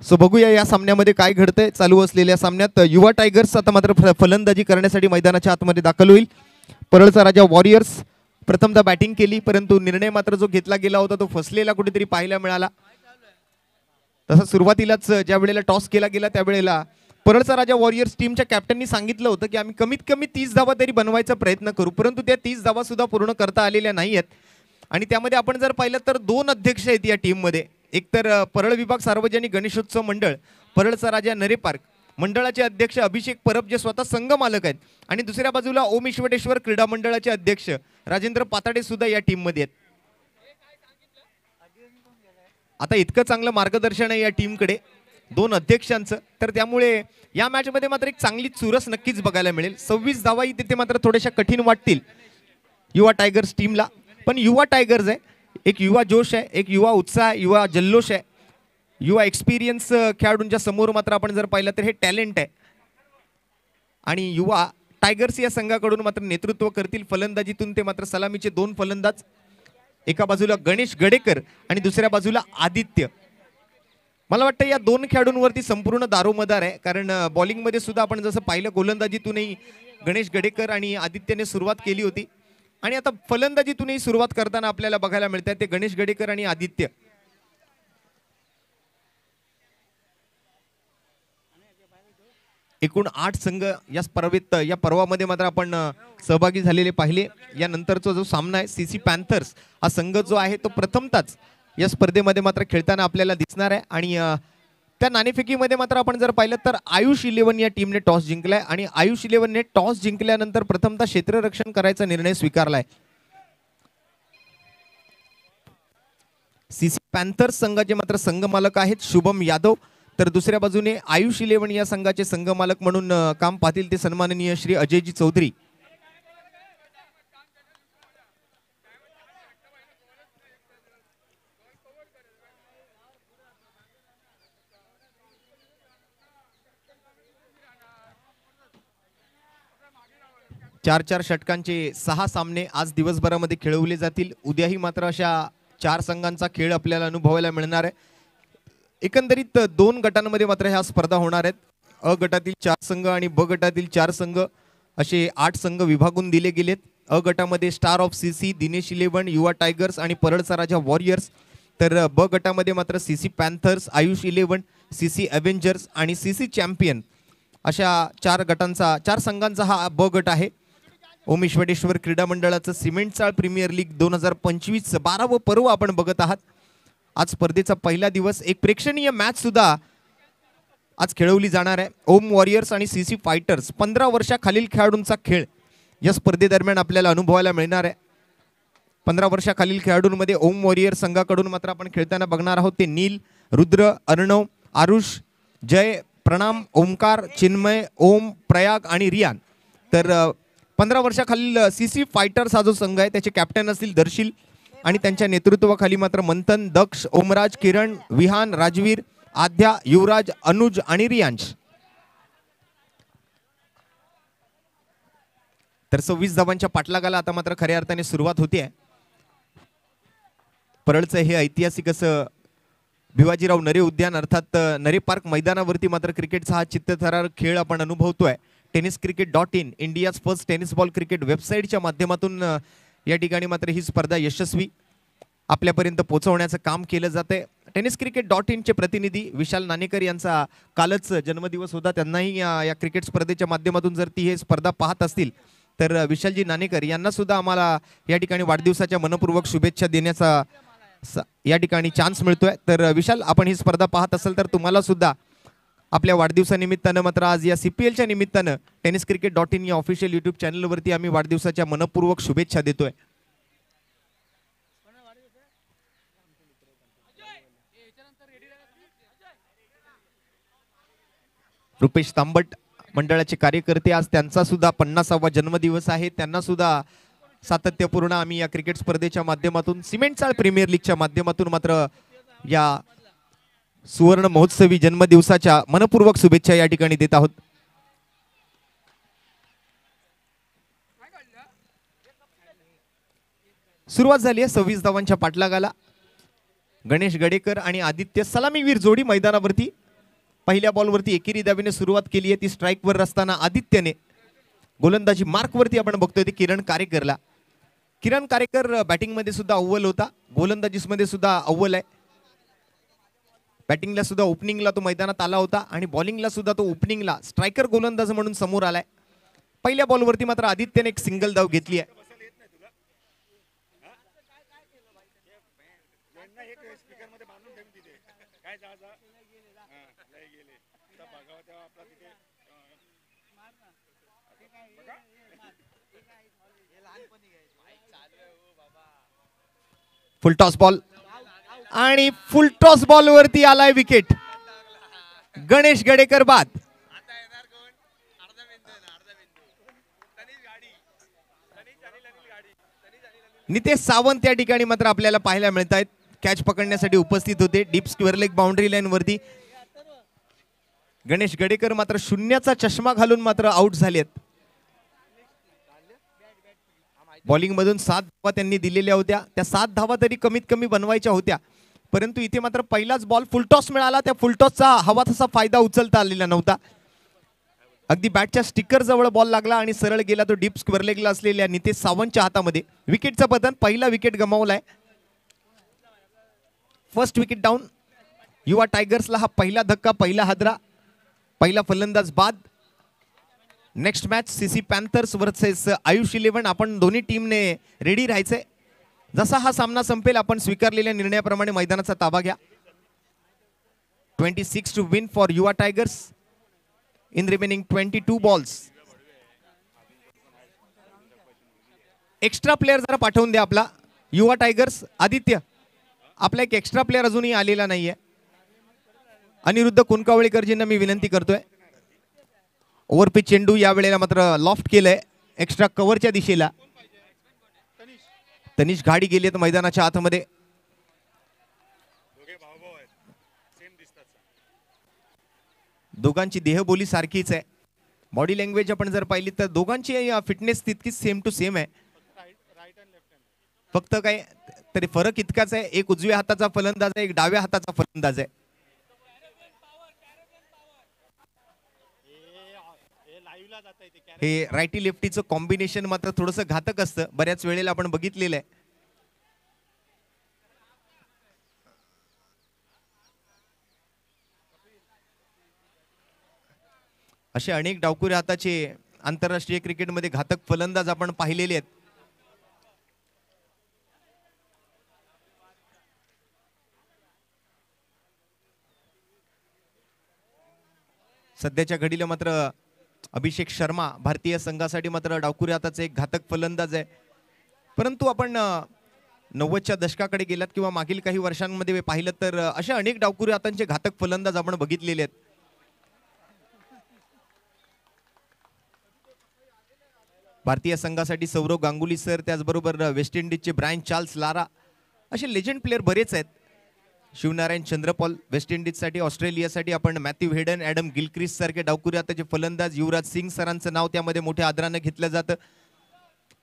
सो बघूया या सामन्यामध्ये काय घडतंय. चालू असलेल्या सामन्यात युवा टायगर्स आता मात्र फलंदाजी करण्यासाठी मैदानाच्या आतमध्ये दाखल होईल. परळचा राजा वॉरियर्स प्रथमतः बॅटिंग केली, परंतु निर्णय मात्र जो घेतला गेला होता तो फसलेला कुठेतरी पाहायला मिळाला. तसं सुरुवातीलाच ज्या वेळेला टॉस केला गेला त्यावेळेला परळचा राजा वॉरियर्स टीमच्या कॅप्टननी सांगितलं होतं की आम्ही कमीत कमी 30 धावा तरी बनवायचा प्रयत्न करू, परंतु त्या 30 धावा सुद्धा पूर्ण करता आलेल्या नाही आहेत. आणि त्यामध्ये आपण जर पाहिलं तर 2 अध्यक्ष आहेत या टीममध्ये. एक तर परळ विभाग सार्वजनिक गणेशोत्सव मंडळ परळचा राजा नरे पार्क मंडळाचे अध्यक्ष अभिषेक परब जे स्वतः संघ मालक आहेत, आणि दुसऱ्या बाजूला ओम ईश्वरेश्वर क्रीडा मंडळाचे अध्यक्ष राजेंद्र पाताडे सुद्धा या टीममध्ये आहेत. आता इतकं चांगलं मार्गदर्शन आहे या टीमकडे 2 अध्यक्षांचं, तर त्यामुळे या मॅचमध्ये मात्र एक चांगली चुरस नक्कीच बघायला मिळेल. 26 धावाही तिथे मात्र थोड्याशा कठीण वाटतील युवा टायगर्स टीमला, पण युवा टायगर्स आहे, एक युवा जोश आहे, एक युवा उत्साह आहे, युवा जल्लोष आहे, युवा एक्सपिरियन्स खेळाडूंच्या समोर मात्र आपण जर पाहिलं तर हे टॅलेंट आहे. आणि युवा टायगर्स या संघाकडून मात्र नेतृत्व करतील फलंदाजीतून ते मात्र सलामीचे 2 फलंदाज, एका बाजूला गणेश गडेकर आणि दुसऱ्या बाजूला आदित्य. मला वाटतं या 2 खेळाडूंवरती संपूर्ण दारोमदार आहे, कारण बॉलिंगमध्ये सुद्धा आपण जसं पाहिलं गोलंदाजीतूनही गणेश गडेकर आणि आदित्यने सुरुवात केली होती, आणि आता फलंदाजीतूनही सुरुवात करताना आपल्याला बघायला मिळतात ते गणेश गडेकर आणि आदित्य. एकूण 8 संघ या स्पर्धेत या पर्वामध्ये मात्र आपण सहभागी झालेले पाहिले. यानंतरचा जो सामना आहे सीसी पॅन्थर्स हा संघ जो आहे तो प्रथमतःच या स्पर्धेमध्ये मात्र खेळताना आपल्याला दिसणार आहे. आणि त्या नाणेफेकीमध्ये मात्र आपण जर पाहिलं तर आयुष 11 या टीमने टॉस जिंकलाय आणि आयुष 11ने टॉस जिंकल्यानंतर प्रथमतः क्षेत्ररक्षण करायचा निर्णय स्वीकारलाय. सीसी पॅन्थर्स संघाचे मात्र संघ मालक आहेत शुभम यादव, तर दुसऱ्या बाजूने आयुष 11 या संघाचे संघ मालक म्हणून काम पाहतील ते सन्माननीय श्री अजयजी चौधरी. चार षटकांचे 6 सामने आज दिवसभरामध्ये खेळवले जातील. उद्याही मात्र अशा 4 संघांचा खेळ आपल्याला अनुभवायला मिळणार आहे. एकंदरीत 2 गटांमध्ये मात्र ह्या स्पर्धा होणार आहेत. अ गटातील 4 संघ आणि ब गटातील 4 संघ असे 8 संघ विभागून दिले गेलेत. अ गटामध्ये स्टार ऑफ सीसी, दिनेश 11, युवा टायगर्स आणि परळचा राजा वॉरियर्स, तर ब गटामध्ये मात्र CC Panthers, Ayush 11, CC Avengers आणि सीसी चॅम्पियन अशा 4 संघांचा हा ब गट आहे. ओम ईश्वरेश्वर क्रीडा मंडळाचं सिमेंट चाळ प्रीमियर लीग 2025 12वं पर्व आपण बघत आहात. आज स्पर्धेचा पहिला दिवस. एक प्रेक्षणीय मॅच सुद्धा आज खेळवली जाणार आहे. ओम वॉरियर्स आणि सीसी फायटर्स 15 वर्षाखालील खेळाडूंचा खेळ या स्पर्धेदरम्यान आपल्याला अनुभवायला मिळणार आहे. 15 वर्षाखालील खेळाडूंमध्ये ओम वॉरियर संघाकडून मात्र आपण खेळताना बघणार आहोत ते नील, रुद्र, अर्णव, आरुष, जय, प्रणाम, ओमकार, चिन्मय, ओम, प्रयाग आणि रियान. तर 15 वर्षाखालील सीसी फायटर्स हा जो संघ आहे त्याचे कॅप्टन असतील दर्शील आणि त्यांच्या नेतृत्वाखाली मात्र मंथन, दक्ष, ओमराज, किरण, विहान, राजवीर, आद्या, युवराज, अनुज आणि रियांश. तर 26 धावांच्या पाठलागाला आता मात्र खऱ्या अर्थाने सुरुवात होते. परळचं हे ऐतिहासिक असं भिवाजीराव नरे उद्यान अर्थात नरे पार्क मैदानावरती मात्र क्रिकेटचा हा चित्तथरार खेळ आपण अनुभवतोय. tenniscricket.in India's first tennis ball cricket वेबसाईटच्या माध्यमातून या ठिकाणी मात्र ही स्पर्धा यशस्वी आपल्यापर्यंत पोहोचवण्याचं काम केलं जातंय. tenniscricket.in चे प्रतिनिधी विशाल नाणेकर यांचा कालच जन्मदिवस होता. त्यांनाही या क्रिकेट स्पर्धेच्या माध्यमातून जर ती हे स्पर्धा पाहत असतील तर विशालजी नाणेकर यांना सुद्धा आम्हाला या ठिकाणी वाढदिवसाच्या मनपूर्वक शुभेच्छा देण्याचा या ठिकाणी चान्स मिळतोय. तर विशाल, आपण ही स्पर्धा पाहत असाल तर तुम्हाला सुद्धा आपल्या वाढदिवसानिमित्तानं मात्र आज या CPLच्या निमित्तानं tenniscricket.in या ऑफिशियल YouTube चॅनलवरती आम्ही वाढदिवसाच्या मनपूर्वक शुभेच्छा देतोय. रुपेश तांबट मंडळाचे कार्यकर्ते, आज त्यांचा सुद्धा 50वा जन्मदिवस आहे. त्यांना सुद्धा सातत्यपूर्ण आम्ही या क्रिकेट स्पर्धेच्या माध्यमातून सिमेंटचाळ प्रीमियर लीगच्या माध्यमातून मात्र या सुवर्ण महोत्सवी जन्मदिवसाच्या मनपूर्वक शुभेच्छा या ठिकाणी देत आहोत. सुरुवात झाली आहे 26 धावांच्या पाठलागाला. गणेश गडेकर आणि आदित्य सलामीवीर जोडी मैदानावरती. पहिल्या बॉलवरती एकेरी दाबीने सुरुवात केली आहे. ती स्ट्राईकवर असताना आदित्यने गोलंदाजी मार्कवरती आपण बघतोय ते किरण कारेकरला. किरण कारेकर बॅटिंगमध्ये सुद्धा अव्वल होता, गोलंदाजीमध्ये सुद्धा अव्वल आहे. बॅटिंगला सुद्धा ओपनिंगला तो मैदानात आला होता आणि बॉलिंगला सुद्धा तो ओपनिंगला स्ट्रायकर गोलंदाज म्हणून समोर आलाय. पहिल्या बॉलवरती मात्र आदित्यने एक सिंगल धाव घेतली आहे. फुल टॉस बॉल आणि फुल टॉस बॉल वरती आलाय विकेट. गणेश गडेकर बाद. नितेश सावंत या ठिकाणी मात्र आपल्याला पाहायला मिळत आहेत. कॅच पकडण्यासाठी उपस्थित होते deep square leg boundary line वरती. गणेश गडेकर मात्र शून्याचा चष्मा घालून मात्र आउट झालेत. बॉलिंग मधून 7 धावा त्यांनी दिलेल्या होत्या. त्या 7 धावा तरी कमीत कमी बनवायच्या होत्या, परंतु इथे मात्र पहिलाच बॉल फुलटॉस मिळाला. त्या फुलटॉसचा हवा तसा फायदा उचलता आलेला नव्हता. अगदी बॅटच्या स्टिकर जवळ बॉल लागला आणि सरळ गेला तो डीप स्क्वेअर लेगला असलेल्या नितेश सावंतच्या हातामध्ये. विकेटचं पतन, पहिला विकेट गमावलाय. First wicket down. युवा टायगर्सला हा पहिला धक्का, पहिला हादरा, पहिला फलंदाज बाद. Next match CC Panthers versus Ayush 11. आपण दोन्ही टीमने रेडी राहायचंय. जसा हा सामना संपेल आपण स्वीकारलेल्या निर्णयाप्रमाणे मैदानाचा ताबा घ्या. 26 टू विन फॉर युवा tigers in remaining 22 balls. Extra player जरा पाठवून द्या आपला युवा टायगर्स. आदित्य, आपला एक एक्स्ट्रा प्लेयर अजूनही आलेला नाहीये. अनिरुद्ध कुनकावळेकरजींना मी विनंती करतोय. ओव्हरपिच चेंडू या वेळेला मात्र लॉफ्ट केलंय एक्स्ट्रा कव्हरच्या दिशेला. तनिष गाडी गेली मैदानाच्या आतमध्ये. दोघांची देहबोली सारखीच आहे. बॉडी लँग्वेज आपण जर पाहिली तर दोघांची फिटनेस तितकीच सेम टू सेम आहे. फक्त काय तरी फरक इतकाच आहे, एक उजव्या हाताचा फलंदाज आहे, एक डाव्या हाताचा फलंदाज आहे. हे रायटी लेफ्टीचं कॉम्बिनेशन मात्र थोडंसं घातक असतं, बऱ्याच वेळेला आपण बघितलेलं आहे. असे अनेक डावखुऱ्या हाताचे आंतरराष्ट्रीय क्रिकेटमध्ये घातक फलंदाज आपण पाहिलेले आहेत. सध्याच्या घडीला मात्र अभिषेक शर्मा भारतीय संघासाठी मात्र डावखुरी हाताचा एक घातक फलंदाज आहे. परंतु आपण 90च्या दशकाकडे गेलात किंवा मागील काही वर्षांमध्ये पाहिलं तर अशा अनेक डावखुरी हातांचे घातक फलंदाज आपण बघितलेले आहेत. भारतीय संघासाठी सौरव गांगुली सर, त्याचबरोबर वेस्ट इंडिजचे ब्रायन चार्ल्स लारा असे लेजंड प्लेअर बरेच आहेत. शिवनारायण चंद्रपॉल वेस्ट इंडिजसाठी, ऑस्ट्रेलियासाठी आपण मॅथ्यू हेडन, ॲडम गिलक्रिस्ट सारखे डावखुरी हाताचे फलंदाज, युवराज सिंग सरांचं नाव त्यामध्ये मोठ्या आदरानं घेतलं जातं.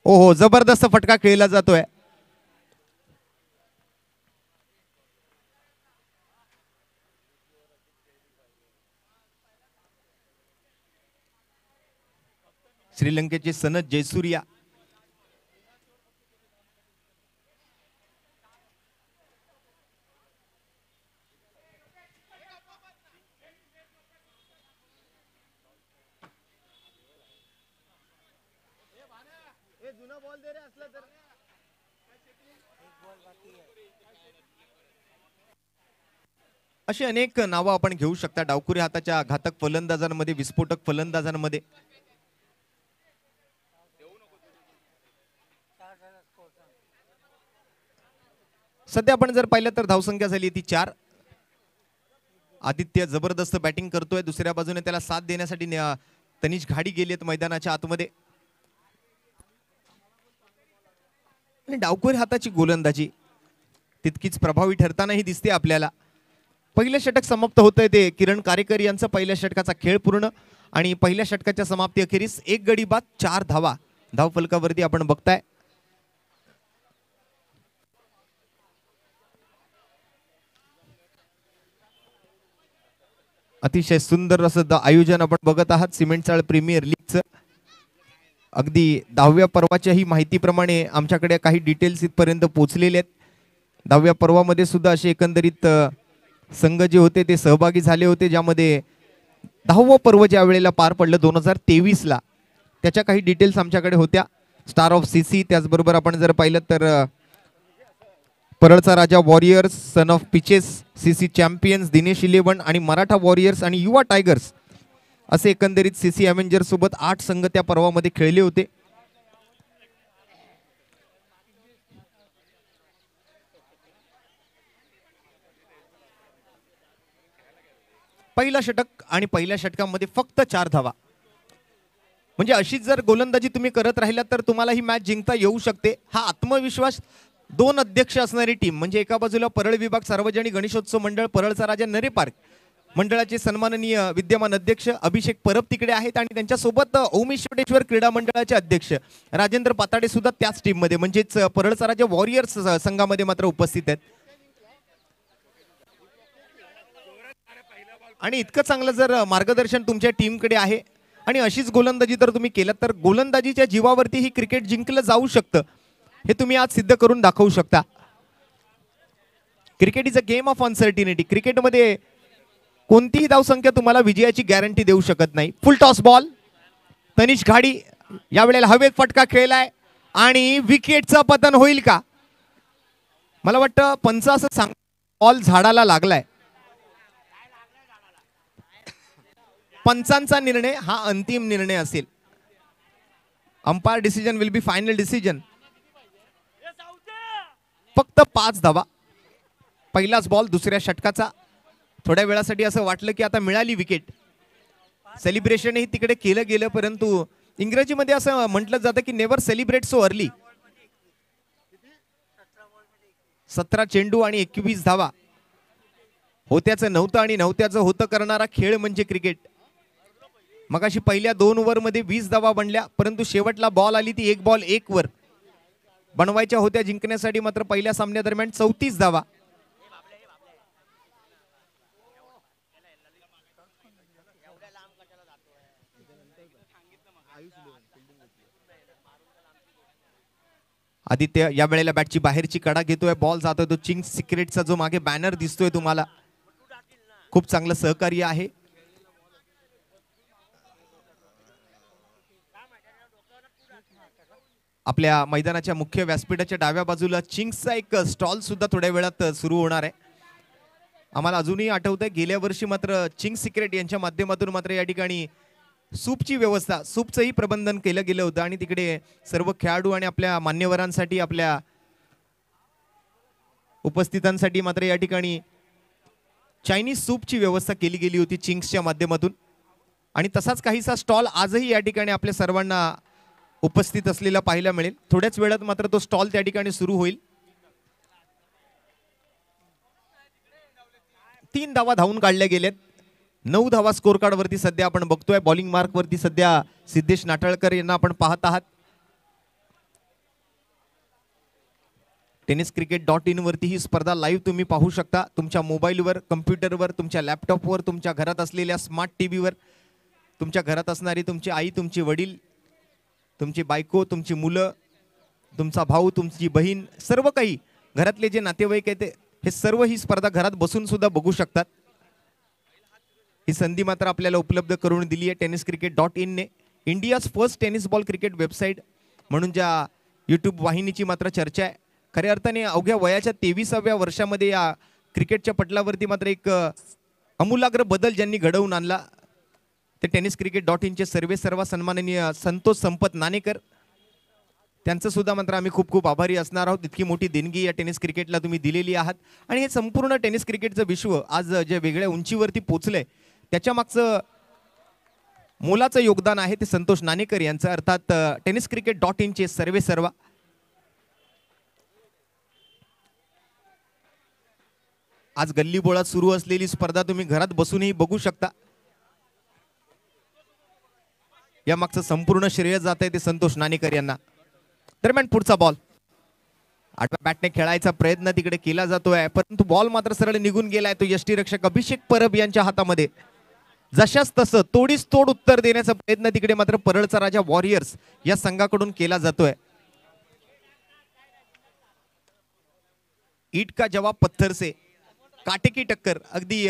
ओहो, जबरदस्त फटका खेळला जातोय. श्रीलंकेचे सनत जयसूर्या अशी अनेक नावं आपण घेऊ शकता डावखुरी हाताच्या घातक फलंदाजांमध्ये, विस्फोटक फलंदाजांमध्ये. सध्या आपण जर पाहिलं तर धावसंख्या झाली ती 4. आदित्य जबरदस्त बॅटिंग करतोय. दुसऱ्या बाजूने त्याला साथ देण्यासाठी तनिष घाडी गेलेत मैदानाच्या आतमध्ये. आणि डावखुरी हाताची गोलंदाजी तितकीच प्रभावी ठरतानाही दिसते आपल्याला. पहिलं षटक समाप्त होतंय ते किरण कारेकर यांचं. पहिल्या षटकाचा खेळ पूर्ण आणि पहिल्या षटकाच्या समाप्ती अखेरीस 1 गडी बाद 4 धावा धावफलकावरती आपण बघताय. अतिशय सुंदर असं आयोजन आपण बघत आहात सिमेंटचाळ प्रीमियर लीगचं. अगदी 10व्या पर्वाच्याही माहितीप्रमाणे आमच्याकडे काही डिटेल्स इथपर्यंत पोहोचलेले आहेत. 10व्या पर्वामध्ये सुद्धा असे एकंदरीत संघ जे होते ते सहभागी झाले होते, ज्यामध्ये 10वं पर्व ज्या वेळेला पार पडलं 2023ला त्याच्या काही डिटेल्स आमच्याकडे होत्या. स्टार ऑफ सीसी, त्याचबरोबर आपण जर पाहिलं तर परळचा Raja Warriors, Son of Pitches, CC Champions, Dinesh 11 आणि मराठा वॉरियर्स आणि युवा टायगर्स असे एकंदरीत सीसी अव्हेंजर्स सोबत 8 संघ त्या पर्वामध्ये खेळले होते. पहिला षटक आणि पहिल्या षटकामध्ये फक्त 4 धावा. म्हणजे अशीच जर गोलंदाजी तुम्ही करत राहिलात तर तुम्हाला ही मॅच जिंकता येऊ शकते. हा आत्मविश्वास 2 अध्यक्ष असणारी टीम म्हणजे एका बाजूला परळ विभाग सार्वजनिक गणेशोत्सव मंडळ परळचा राजा नरे पार्क मंडळाचे सन्माननीय विद्यमान अध्यक्ष अभिषेक परब तिकडे आहेत आणि त्यांच्यासोबत ओमेश्वरेश्वर क्रीडा मंडळाचे अध्यक्ष राजेंद्र पाताडे सुद्धा त्याच टीम मध्ये म्हणजेच परळचा राजा वॉरियर्स संघामध्ये मात्र उपस्थित आहेत. आणि इतकं चांगलं जर मार्गदर्शन तुमच्या टीमकडे आहे आणि अशीच गोलंदाजी जर तुम्ही केलं तर गोलंदाजीच्या जीवावरती ही क्रिकेट जिंकलं जाऊ शकतं, हे तुम्ही आज सिद्ध करून दाखवू शकता. Cricket is a game of uncertainty. क्रिकेटमध्ये कोणतीही धावसंख्या तुम्हाला विजयाची गॅरंटी देऊ शकत नाही. फुल टॉस बॉल, तनिष घाडी यावेळेला हवेत फटका खेळलाय आणि विकेटचं पतन होईल का? मला वाटतं पंच असं सांग बॉल झाडाला लागलाय. पंचांचा निर्णय हा अंतिम निर्णय असेल. Umpire decision will be final decision. फक्त 5 धावा. पहिलाच बॉल दुसऱ्या षटकाचा. थोड्या वेळासाठी असं वाटलं की आता मिळाली विकेट. सेलिब्रेशनही तिकडे केलं गेलं, परंतु इंग्रजीमध्ये असं म्हटलं जातं की नेव्हर सेलिब्रेट सो अर्ली. 17 चेंडू आणि 21 धावा. होत्याचं नव्हतं आणि नव्हत्याचं होतं करणारा खेळ म्हणजे क्रिकेट. मगाशी पहिल्या 2 ओव्हरमध्ये 20 धावा बनल्या, परंतु शेवटला बॉल आली ती 1 बॉल 1 वर. बनवायच्या होत्या जिंकण्यासाठी मात्र पहिल्या सामन्यादरम्यान 34 धावा. आदित्य या वेळेला बॅटची बाहेरची कडा घेतोय. बॉल जातोय तो चिंग्स सिक्रेटचा जो मागे बॅनर दिसतोय तुम्हाला, खूप चांगलं सहकार्य आहे. आपल्या मैदानाच्या मुख्य व्यासपीठाच्या डाव्या बाजूला चिंग्सचा एक स्टॉल सुद्धा थोड्या वेळात सुरू होणार आहे. आम्हाला अजूनही आठवतंय गेल्या वर्षी मात्र चिंग सिक्रेट यांच्या माध्यमातून मात्र या ठिकाणी सूपची व्यवस्था, सूपचंही प्रबंधन केलं गेलं होतं आणि तिकडे सर्व खेळाडू आणि आपल्या मान्यवरांसाठी, आपल्या उपस्थितांसाठी मात्र या ठिकाणी चायनीज सूपची व्यवस्था केली गेली होती चिंग्सच्या माध्यमातून. आणि तसाच काहीसा स्टॉल आजही या ठिकाणी आपल्या सर्वांना उपस्थित असलेला पाहायला मिळेल. थोड्याच वेळात मात्र तो स्टॉल त्या ठिकाणी सुरू होईल. 3 धावा धावून काढल्या गेल्यात. 9 धावा स्कोर कार्ड वरती सध्या आपण बघतोय. बॉलिंग मार्क वरती सध्या सिद्धेश नाटाळकर यांना आपण पाहत आहात. tenniscricket.in वरती ही स्पर्धा लाईव्ह तुम्ही पाहू शकता. तुमच्या मोबाईलवर, कम्प्युटरवर, तुमच्या लॅपटॉपवर, तुमच्या घरात असलेल्या स्मार्ट टीव्हीवर, तुमच्या घरात असणारी तुमची आई, तुमचे वडील, तुमची बायको, तुमची मुलं, तुमचा भाऊ, तुमची बहीण, सर्व काही घरातले जे नातेवाईक आहेत हे सर्व ही स्पर्धा घरात बसून सुद्धा बघू शकतात. ही संधी मात्र आपल्याला उपलब्ध करून दिली आहे tenniscricket.in ने. India's first tennis ball cricket website म्हणून ज्या यूट्यूब वाहिनीची मात्र चर्चा आहे. खऱ्या अर्थाने अवघ्या वयाच्या 23व्या वर्षामध्ये या क्रिकेटच्या पटलावरती मात्र एक अमूलाग्र बदल ज्यांनी घडवून आणला ते tenniscricket.in चे सर्व सन्माननीय संतोष संपत नाणेकर, त्यांचं सुद्धा मात्र आम्ही खूप खूप आभारी असणार आहोत. इतकी मोठी देणगी या टेनिस क्रिकेटला तुम्ही दिलेली आहात. आणि हे संपूर्ण टेनिस क्रिकेटचं विश्व आज जे वेगळ्या उंचीवरती पोहोचलंय त्याच्या मागचं मोलाचं योगदान आहे ते संतोष नाणेकर यांचं, अर्थात tenniscricket.in चे सर्व. आज गल्लीबोळात सुरू असलेली स्पर्धा तुम्ही घरात बसूनही बघू शकता. या मागचं संपूर्ण श्रेय जात आहे ते संतोष नाणेकर यांना. दरम्यान पुढचा बॉल आडव्या बॅटने खेळायचा प्रयत्न तिकडे केला जातोय, परंतु बॉल मात्र सरळ निघून गेलाय. तो यष्टीरक्षक अभिषेक परब यांच्या हातामध्ये. जशाच तसं तोडीस तोड उत्तर देण्याचा प्रयत्न तिकडे मात्र परळचा राजा वॉरियर्स या संघाकडून केला जातोय. ईट का जवाब पत्थर से, काटेकी टक्कर, अगदी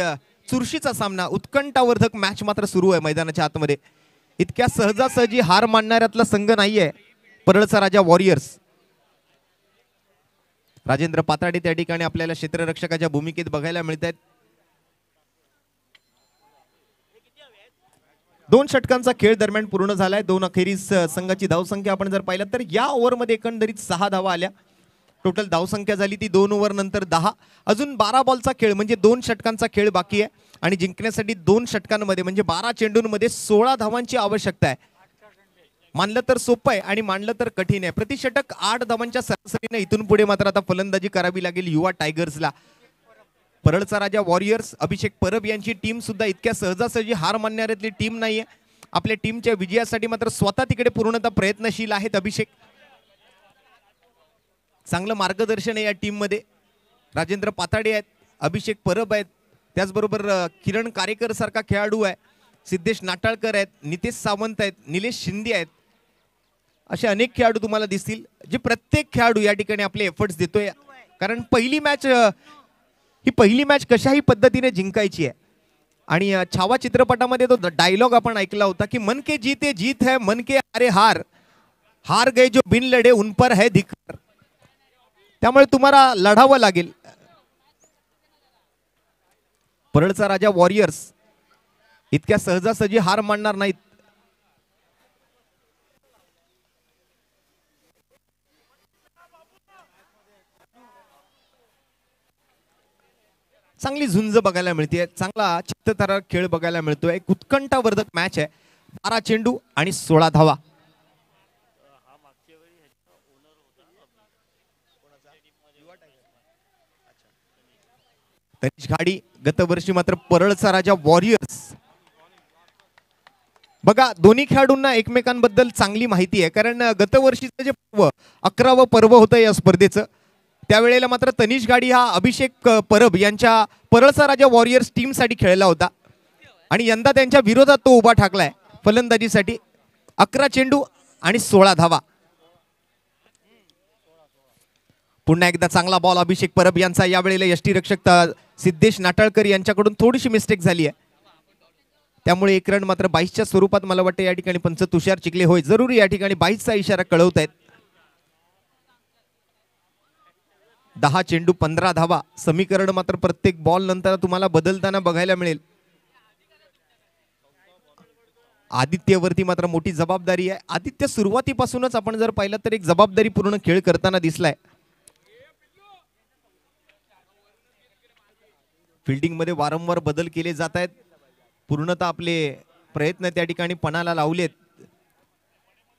चुरशीचा सामना, उत्कंठावर्धक मॅच मात्र सुरू आहे मैदानाच्या आतमध्ये. इतक्या सहजासहजी हार मानणाऱ्यातला संघ नाहीये परळचा राजा वॉरियर्स. राजेंद्र पाताडे त्या ठिकाणी आपल्याला क्षेत्ररक्षकाच्या भूमिकेत बघायला मिळत आहेत. 2 षटकांचा खेळ दरम्यान पूर्ण झालाय. 2 अखेरीस संघाची धावसंख्या आपण जर पाहिलं तर या ओव्हरमध्ये एकंदरीत 6 धावा आल्या. टोटल धावसंख्या झाली ती 2 ओव्हर नंतर 10. अजून 12 बॉलचा खेळ म्हणजे 2 षटकांचा खेळ बाकी आहे आणि जिंकण्यासाठी 2 षटकांमध्ये म्हणजे 12 चेंडूंमध्ये 16 धावांची आवश्यकता आहे. मानलं तर सोपं आहे आणि मानलं तर कठीण आहे. प्रति षटक 8 धावांच्या सरासरीने इथून पुढे मात्र आता फलंदाजी करावी लागेल युवा टायगर्सला. परळचा राजा वॉरियर्स, अभिषेक परब यांची टीम सुद्धा इतक्या सहजासहजी हार मानणाऱ्यातली टीम नाहीये. आपल्या टीमच्या विजयासाठी मात्र स्वतः तिकडे पूर्णतः प्रयत्नशील आहेत अभिषेक. चांगलं मार्गदर्शन आहे या टीम मध्ये. राजेंद्र पाताडे आहेत, अभिषेक परब आहेत, त्याचबरोबर किरण कारेकर सारखा खेळाडू आहे, सिद्धेश नाटाळकर आहेत, नितेश सावंत आहेत, निलेश शिंदे आहेत. असे अनेक खेळाडू तुम्हाला दिसतील जे प्रत्येक खेळाडू या ठिकाणी आपले एफर्ट्स देतोय. कारण पहिली मॅच कशाही पद्धतीने जिंकायची आहे. आणि छावा चित्रपटामध्ये तो डायलॉग आपण ऐकला होता की मन के जीते जीत है, मन के हारे हार, हार गए जो बिन लढे उन पर है धिक्कार. त्यामुळे तुम्हाला लढावं लागेल. परळचा राजा वॉरियर्स इतक्या सहजासहजी हार मानणार नाहीत. चांगली झुंज बघायला मिळते, चांगला चित्तथरारक खेळ बघायला मिळतोय. एक उत्कंठावर्धक मॅच आहे. 12 चेंडू आणि 16 धावा. तनिष घाडी, गतवर्षी मात्र परळचा राजा वॉरियर्स. बघा दोन्ही खेळाडूंना एकमेकांबद्दल चांगली माहिती आहे, कारण गतवर्षीचं जे 11वं पर्व होतं या स्पर्धेचं त्यावेळेला मात्र तनिष घाडी हा अभिषेक परब यांच्या परळचा राजा वॉरियर्स टीम साठी खेळला होता आणि यंदा त्यांच्या विरोधात तो उभा ठाकलाय फलंदाजीसाठी. 11 चेंडू आणि 16 धावा. पुन्हा एकदा चांगला बॉल अभिषेक परब यांचा. यावेळेला यष्टीरक्षक सिद्धेश नाटाळकर यांच्याकडून थोडीशी मिस्टेक झाली आहे, त्यामुळे एक रन मात्र 22च्या स्वरूपात मला वाटतं या ठिकाणी पंच तुषार चिखले होय जरूर या ठिकाणी 22चा इशारा कळवत आहेत. 10 चेंडू 15 धावा. समीकरण मात्र प्रत्येक बॉल नंतर तुम्हाला बदलताना बघायला मिळेल. आदित्यवरती मात्र मोठी जबाबदारी आहे. आदित्य सुरुवातीपासूनच आपण जर पाहिलं तर एक जबाबदारी पूर्ण खेळ करताना दिसलाय. फिल्डिंग मध्ये वारंवार बदल केले जात आहेत. पूर्णतः आपले प्रयत्न त्या ठिकाणी पणाला लावलेत.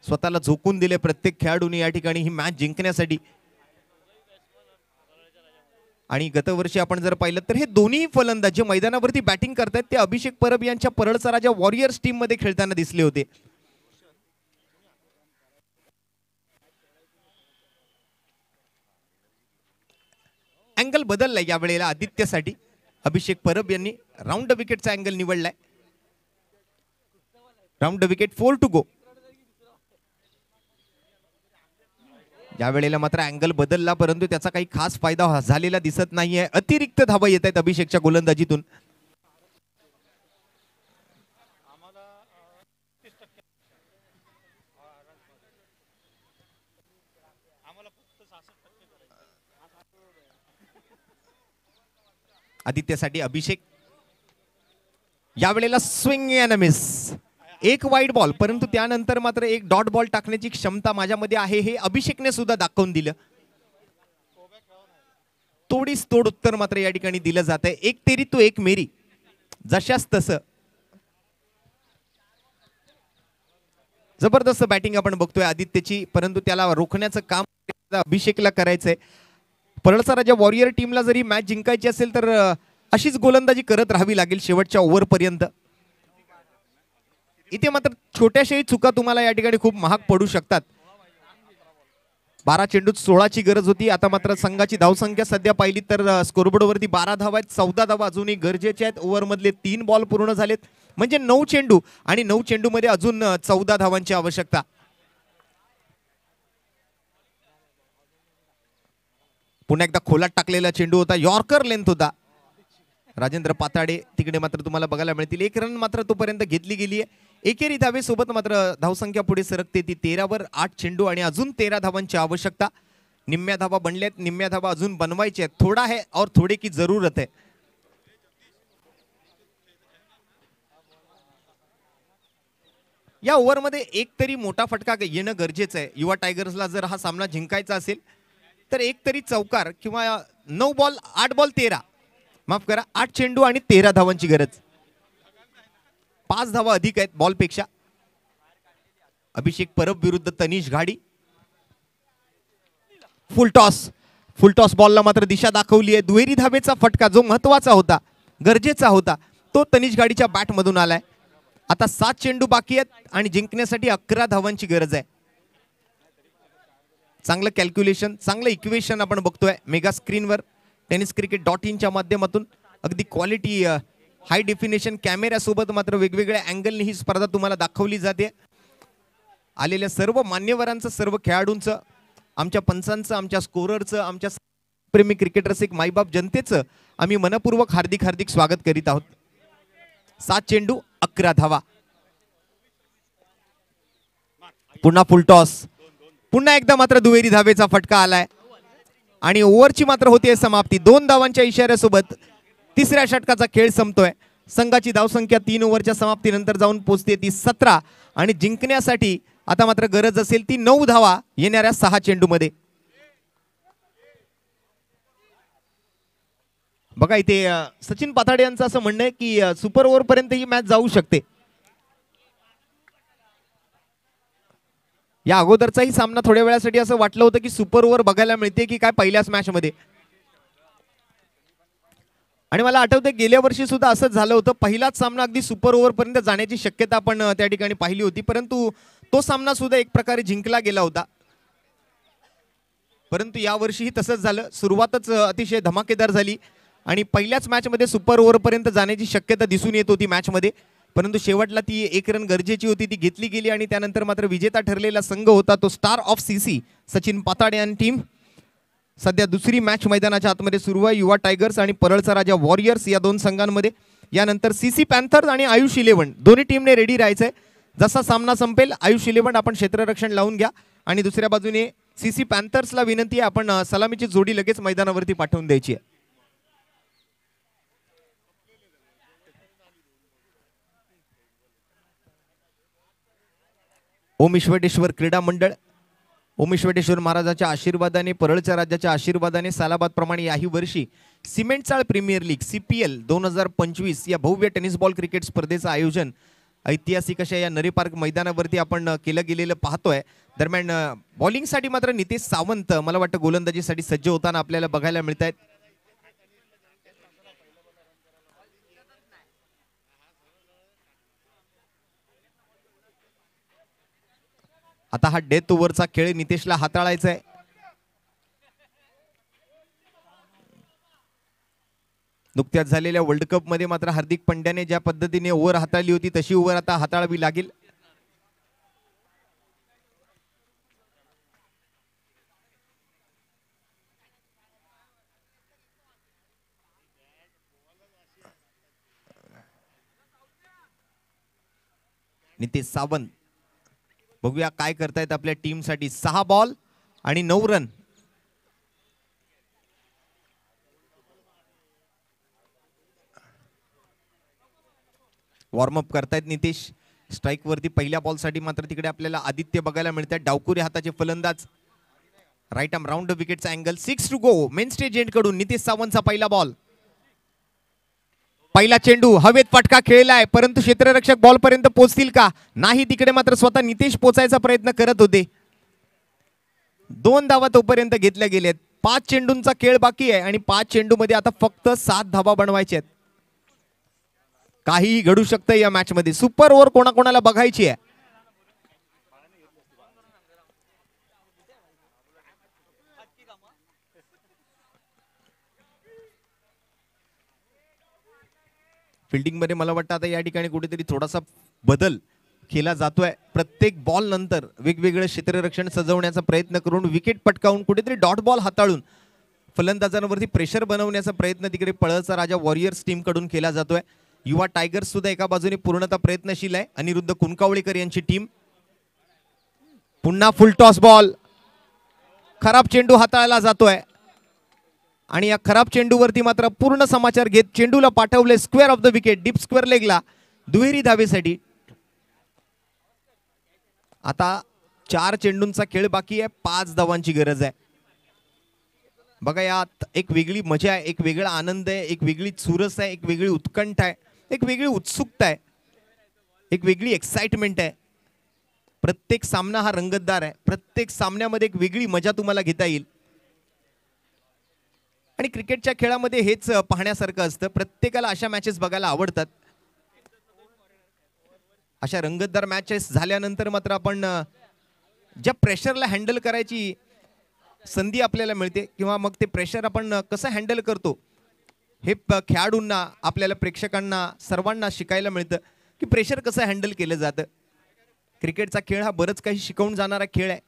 स्वतःला झोकून दिले प्रत्येक खेळाडूने या ठिकाणी ही मॅच जिंकण्यासाठी. आणि गतवर्षी आपण जर पाहिलं तर हे दोन्ही फलंदाज जे मैदानावरती बॅटिंग करतायत ते अभिषेक परब यांच्या परळचा राजा वॉरियर्स टीम मध्ये खेळताना दिसले होते. अँगल बदललाय या वेळेला आदित्यसाठी. अभिषेक परब यांनी राऊंड विकेटचा अँगल निवडलाय. Round wicket 4 to go. या वेळेला मात्र अँगल बदलला परंतु त्याचा काही खास फायदा झालेला दिसत नाहीये. अतिरिक्त धावा येत आहेत अभिषेकच्या गोलंदाजीतून. आदित्यसाठी अभिषेक या वेळेला स्विंग अँड मिस. एक वाईड बॉल परंतु त्यानंतर मात्र एक डॉट बॉल टाकण्याची क्षमता माझ्यामध्ये आहे हे अभिषेकने सुद्धा दाखवून दिलं. तोडीस तोड उत्तर मात्र या ठिकाणी दिलं जात आहे. एक तेरी तो एक मेरी जशास तसं. जबरदस्त बॅटिंग आपण बघतोय आदित्यची परंतु त्याला रोखण्याचं काम अभिषेकला करायचंय. परळचा राजा वॉरियर टीमला जरी मॅच जिंकायची असेल तर अशीच गोलंदाजी करत राहावी लागेल शेवटच्या ओव्हर पर्यंत. इथे मात्र छोट्याशाही चुका तुम्हाला या ठिकाणी खूप महाग पडू शकतात. 12 चेंडूत 16ची गरज होती. आता मात्र संघाची धावसंख्या सध्या पाहिली तर स्कोरबोर्ड वरती 12 धावा आहेत. 14 धावा अजूनही गरजेच्या आहेत. ओव्हर मधले 3 बॉल पूर्ण झालेत म्हणजे 9 चेंडू आणि 9 चेंडू मध्ये अजून 14 धावांची आवश्यकता. पुन्हा एकदा खोलात टाकलेला चेंडू होता. यॉर्कर लेंथ होता. राजेंद्र पाताडे तिकडे मात्र तुम्हाला बघायला मिळतील. 1 रन मात्र तोपर्यंत घेतली गेली आहे. एकेरी धावेसोबत मात्र धावसंख्या पुढे सरकते ती 13वर. 8 चेंडू आणि अजून 13 धावांची आवश्यकता. निम्म्या धावा बनल्यात. निम्म्या धावा अजून बनवायच्या आहेत. थोडा है और थोडे की जरूरत है. या ओव्हरमध्ये एक तरी मोठा फटका येणं गरजेचं आहे. युवा टायगर्सला जर हा सामना जिंकायचा असेल तर एक तरी चौकार किंवा 9 बॉल 8 बॉल 13 माफ करा 8 चेंडू आणि 13 धावांची गरज. 5 धावा अधिक आहेत बॉलपेक्षा. अभिषेक परब विरुद्ध तनिष घाडी. फुल टॉस बॉलला मात्र दिशा दाखवली आहे. दुहेरी धावेचा फटका जो महत्वाचा होता गरजेचा होता तो तनिष घाडीच्या बॅट मधून आलाय. आता 7 चेंडू बाकी आहेत आणि जिंकण्यासाठी 11 धावांची गरज आहे. चांगलं कॅल्क्युलेशन चांगलं इक्वेशन आपण बघतोय मेगा स्क्रीनवर tenniscricket.in च्या माध्यमातून. अगदी क्वालिटी हाय डेफिनेशन कॅमेऱ्यासोबत मात्र वेगवेगळ्या अँगलनी ही स्पर्धा तुम्हाला दाखवली जाते. आलेल्या सर्व मान्यवरांचं सर्व खेळाडूंचं आमच्या पंचांचं आमच्या स्कोररचं आमच्या प्रेमी क्रिकेटर्स एक माईबाप जनतेचं आम्ही मनपूर्वक हार्दिक स्वागत करीत आहोत. 7 चेंडू 11 धावा. पुन्हा फुल टॉस. पुन्हा एकदा मात्र दुहेरी धावेचा फटका आलाय आणि ओव्हरची मात्र होते समाप्ती. 2 धावांच्या इशाऱ्यासोबत 3ऱ्या षटकाचा खेळ संपतोय. संघाची धावसंख्या 3 ओव्हरच्या समाप्तीनंतर जाऊन पोहोचते ती 17 आणि जिंकण्यासाठी आता मात्र गरज असेल ती 9 धावा येणाऱ्या 6 चेंडू मध्ये. बघा इथे सचिन पाताडे यांचं असं म्हणणं आहे की सुपर ओव्हर पर्यंत ही मॅच जाऊ शकते. या अगोदरचाही सामना थोड्या वेळासाठी असं वाटलं होतं की सुपर ओव्हर बघायला मिळते की काय पहिल्याच मॅच मध्ये. आणि मला आठवतं गेल्या वर्षी सुद्धा असंच झालं होतं. पहिलाच सामना अगदी सुपर ओव्हर पर्यंत जाण्याची शक्यता आपण त्या ठिकाणी पाहिली होती परंतु तो सामना सुद्धा एक प्रकारे जिंकला गेला होता. परंतु या वर्षीही तसंच झालं. सुरुवातच अतिशय धमाकेदार झाली आणि पहिल्याच मॅच मध्ये सुपर ओव्हर पर्यंत जाण्याची शक्यता दिसून येत होती मॅच मध्ये परंतु शेवटला ती 1 रन गरजेची होती ती घेतली गेली आणि त्यानंतर मात्र विजेता ठरलेला संघ होता तो star of CC Sachin Patade आणि टीम. सध्या दुसरी मॅच मैदानाच्या आतमध्ये सुरू आहे. युवा टायगर्स आणि परळचा राजा वॉरियर्स या 2 संघांमध्ये. यानंतर सीसी पॅन्थर्स आणि आयुष 11 दोन्ही टीमने रेडी राहायचंय. जसा सामना संपेल आयुष 11 आपण क्षेत्ररक्षण लावून घ्या आणि दुसऱ्या बाजूने सीसी पॅन्थर्सला विनंती आहे, आपण सलामीची जोडी लगेच मैदानावरती पाठवून द्यायची आहे. ओम विश्वेश्वर क्रीडा मंडळ, ओम विश्वेश्वर महाराजाच्या आशीर्वादाने, परळच्या राज्याच्या आशीर्वादाने सालाबाद प्रमाणे याही वर्षी सिमेंटचाळ प्रीमियर लीग CPL 2025 या भव्य टेनिस बॉल क्रिकेट स्पर्धेचं आयोजन ऐतिहासिक अशा या नरी पार्क मैदानावरती आपण केलं गेलेलं पाहतोय. दरम्यान बॉलिंगसाठी मात्र नितेश सावंत मला वाटतं गोलंदाजीसाठी सज्ज होताना आपल्याला बघायला मिळत आहेत. आता हा डेथ ओव्हरचा खेळ नितेशला हाताळायचा आहे. नुकत्याच झालेल्या वर्ल्ड कप मध्ये मात्र हार्दिक पंड्याने ज्या पद्धतीने ओव्हर हाताळली होती तशी ओव्हर आता हाताळावी लागेल. नितेश सावंत बघूया काय करतायत आपल्या टीम साठी. 6 बॉल आणि 9 रन. वॉर्मअप करतायत नितेश. स्ट्राइक वरती पहिल्या बॉल साठी मात्र तिकडे आपल्याला आदित्य बघायला मिळतात. डावकुरे हाताचे फलंदाज. राईट आर्म राऊंड विकेटचा angle. 6 to go. Main stage end कडून नितेश सावंतचा पहिला बॉल. पहिला चेंडू हवेत फटका खेळलाय, परंतु क्षेत्ररक्षक बॉल पर्यंत पोहोचतील का? नाही. तिकडे मात्र स्वतः नितेश पोचायचा प्रयत्न करत होते. 2 धावा तोपर्यंत घेतल्या गेल्यात. 5 चेंडूंचा खेळ बाकी आहे आणि 5 चेंडू मध्ये आता फक्त 7 धावा बनवायच्या आहेत. काहीही घडू शकतं या मॅच मध्ये. सुपर ओव्हर कोणाकोणाला बघायची आहे. फिल्डिंग मध्ये मला वाटतं आता या ठिकाणी कुठेतरी थोडासा बदल केला जातोय. प्रत्येक बॉल नंतर वेगवेगळं क्षेत्ररक्षण सजवण्याचा प्रयत्न करून विकेट पटकावून कुठेतरी डॉट बॉल हाताळून फलंदाजांवरती प्रेशर बनवण्याचा प्रयत्न तिकडे पळळचा राजा वॉरियर्स टीम कडून केला जातोय. युवा टायगर्स सुद्धा एका बाजूने पूर्णतः प्रयत्नशील आहे. अनिरुद्ध कुनकावळेकर यांची टीम. पुन्हा फुल टॉस बॉल. खराब चेंडू हाताळला जातोय आणि या खराब चेंडूवरती मात्र पूर्ण समाचार घेत चेंडूला पाठवले square off the wicket, deep square लेगला, दुहेरी धावेसाठी. आता 4 चेंडूंचा खेळ बाकी आहे. 5 धावांची गरज आहे. बघा यात एक वेगळी मजा आहे, एक वेगळा आनंद आहे, एक वेगळी चुरस आहे, एक वेगळी उत्कंठ आहे, एक वेगळी उत्सुकता आहे, एक वेगळी एक्साइटमेंट आहे. प्रत्येक सामना हा रंगतदार आहे. प्रत्येक सामन्यामध्ये एक वेगळी मजा तुम्हाला घेता येईल. आणि क्रिकेटच्या खेळामध्ये हेच पाहण्यासारखं असतं. प्रत्येकाला अशा मॅचेस बघायला आवडतात. अशा रंगतदार मॅचेस झाल्यानंतर मात्र आपण ज्या प्रेशरला हँडल करायची संधी आपल्याला मिळते किंवा मग ते प्रेशर आपण कसं हँडल करतो हे खेळाडूंना, आपल्याला प्रेक्षकांना, सर्वांना शिकायला मिळतं की प्रेशर कसं हँडल केलं जातं. क्रिकेटचा खेळ हा बरंच काही शिकवून जाणारा खेळ आहे.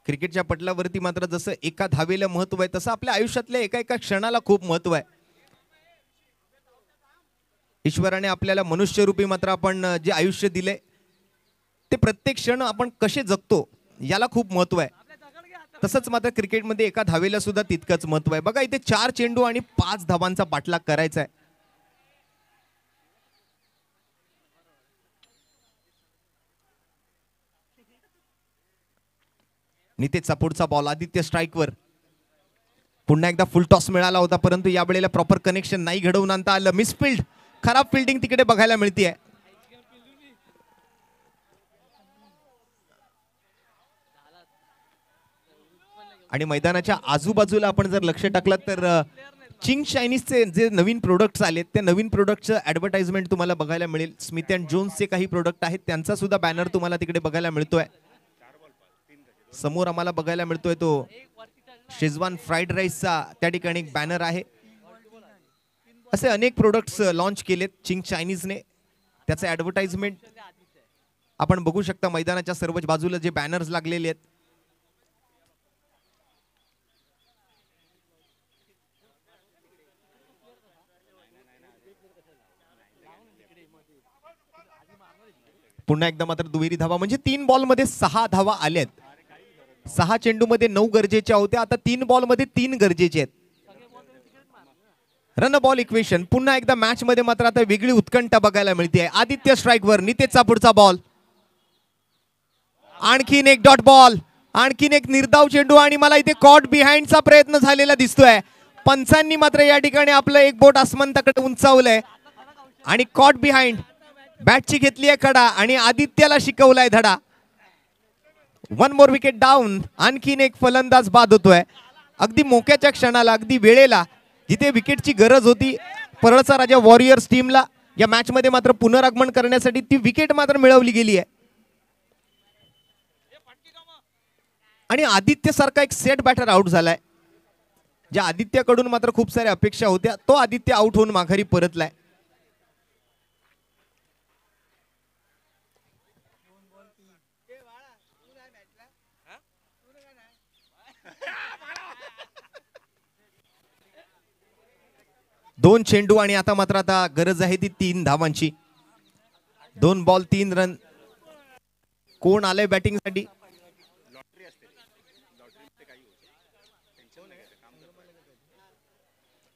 क्रिकेटच्या पटलावरती मात्र जसं एका धावेला महत्व आहे तसं आपल्या आयुष्यातल्या एका एका क्षणाला खूप महत्व आहे. ईश्वराने आपल्याला मनुष्यरूपी मात्र आपण जे आयुष्य दिले ते प्रत्येक क्षण आपण कसे जगतो याला खूप महत्व आहे. तसंच मात्र क्रिकेटमध्ये एका धावेला सुद्धा तितकंच महत्व आहे. बघा इथे 4 चेंडू आणि 5 धावांचा पाठलाग करायचा आहे. नितेशचा पुढचा बॉल. आदित्य स्ट्राइकवर. पुन्हा एकदा फुल टॉस मिळाला होता परंतु या वेळेला प्रॉपर कनेक्शन नाही घडवून आणता आलं. मिसफिल्ड, खराब फिल्डिंग तिकडे बघायला मिळते. आणि मैदानाच्या आजूबाजूला आपण जर लक्ष टाकलं तर चिंग चायनीजचे जे नवीन प्रोडक्ट्स आलेत त्या नवीन प्रोडक्टचं ऍडव्हर्टाइजमेंट तुम्हाला बघायला मिळेल. स्मिथ अँड जोन्सचे काही प्रोडक्ट आहेत त्यांचा सुद्धा बॅनर तुम्हाला तिकडे बघायला मिळतोय. समोर आम्हाला बघायला मिळतोय तो शेजवान फ्राईड राईसचा त्या ठिकाणी एक बॅनर आहे. असे अनेक प्रोडक्ट्स लॉन्च केलेत चिंग चायनीजने. त्याचे ऍडव्हर्टाइजमेंट आपण बघू शकता. मैदानाच्या सर्व बाजूला जे बॅनर्स लागलेले आहेत. पुन्हा एकदा मात्र दुहेरी धावा, म्हणजे 3 बॉलमध्ये 6 धावा आल्यात. 6 चेंडूमध्ये 9 गरजेच्या होत्या, आता 3 बॉलमध्ये 3 गरजेचे आहेत. Run ball equation. पुन्हा एकदा मॅच मध्ये मात्र आता वेगळी उत्कंठा बघायला मिळते. आदित्य स्ट्राईकवर, नितेशचा पुढचा बॉल, आणखीन एक डॉट बॉल, आणखीन एक निर्धाव चेंडू आणि मला इथे कॉट बिहाइंडचा प्रयत्न झालेला दिसतोय. पंचांनी मात्र या ठिकाणी आपलं एक बोट आसमंताकडे उंचावलंय आणि कॉट बिहाइंड बॅटची घेतली आहे कडा आणि आदित्यला शिकवलाय धडा. 1 मोर विकेट डाऊन. आणखीन एक फलंदाज बाद होतोय. अगदी मोक्याच्या क्षणाला, अगदी वेळेला, जिथे विकेटची गरज होती परळचा राजा वॉरियर्स टीमला या मॅच मध्ये मात्र पुनरागमन करण्यासाठी, ती विकेट मात्र मिळवली गेली आहे. आणि आदित्य सारखा एक सेट बॅटर आउट झालाय, ज्या आदित्यकडून मात्र खूप साऱ्या अपेक्षा होत्या. तो आदित्य आउट होऊन माघारी परतलाय. दोन चेंडू आणि आता मात्र आता गरज आहे ती 3 धावांची. 2 बॉल 3 रन. कोण आलंय बॅटिंग साठी?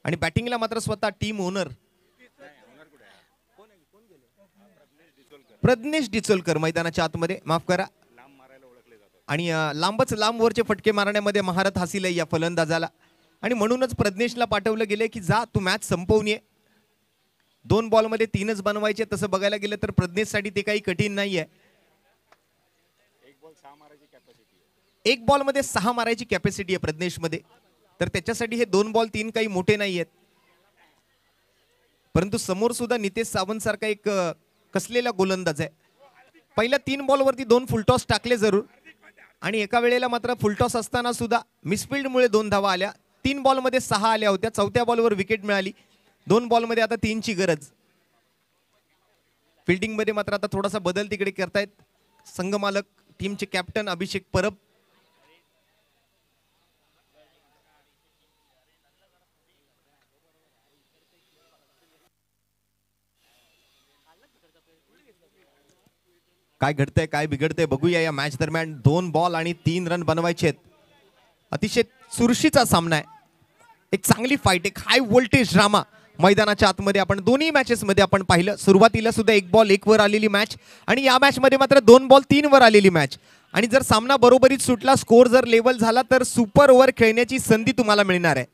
आणि बॅटिंगला मात्र स्वतः टीम ओनर प्रज्ञेश डिचोलकर मैदानाच्या आतमध्ये, माफ करा. आणि लांबच लांबवरचे फटके मारण्यामध्ये महारत हासिल आहे या फलंदाजाला आणि म्हणूनच प्रज्ञेशला पाठवलं गेले की जा तू मॅच संपवून ये. 2 बॉलमध्ये 3च बनवायचे. तसं बघायला गेलं तर प्रज्ञेशसाठी ते काही कठीण नाहीये. 1 बॉलमध्ये 6 मारायची कॅपॅसिटी आहे प्रज्ञेशमध्ये, तर त्याच्यासाठी हे 2 बॉल 3 काही मोठे नाही आहेत. परंतु समोर सुद्धा नितेश सावंत सारखा एक कसलेला गोलंदाज आहे. पहिल्या 3 बॉलवरती 2 फुलटॉस टाकले जरूर आणि एका वेळेला मात्र फुलटॉस असताना सुद्धा मिसफिल्डमुळे 2 धावा आल्या. 3 बॉलमध्ये 6 आल्या होत्या. 4थ्या बॉलवर विकेट मिळाली. 2 बॉलमध्ये आता 3ची गरज. फिल्डिंग मध्ये मात्र आता थोडासा बदल तिकडे करतायत संघमालक, टीमचे कॅप्टन अभिषेक परब. काय घडतंय, काय बिघडतंय बघूया या मॅच दरम्यान. 2 बॉल आणि 3 रन बनवायचे आहेत. अतिशय चुरशीचा सामना आहे. एक चांगली फाईट, एक हाय व्होल्टेज ड्रामा मैदानाच्या आतमध्ये आपण दोन्ही मॅचेस मध्ये आपण पाहिलं. सुरुवातीला सुद्धा 1 बॉल 1 वर आलेली मॅच आणि या मॅच मध्ये मात्र 2 बॉल 3 वर आलेली मॅच. आणि जर सामना बरोबरीत सुटला, स्कोर जर लेवल झाला तर सुपर ओव्हर खेळण्याची संधी तुम्हाला मिळणार आहे.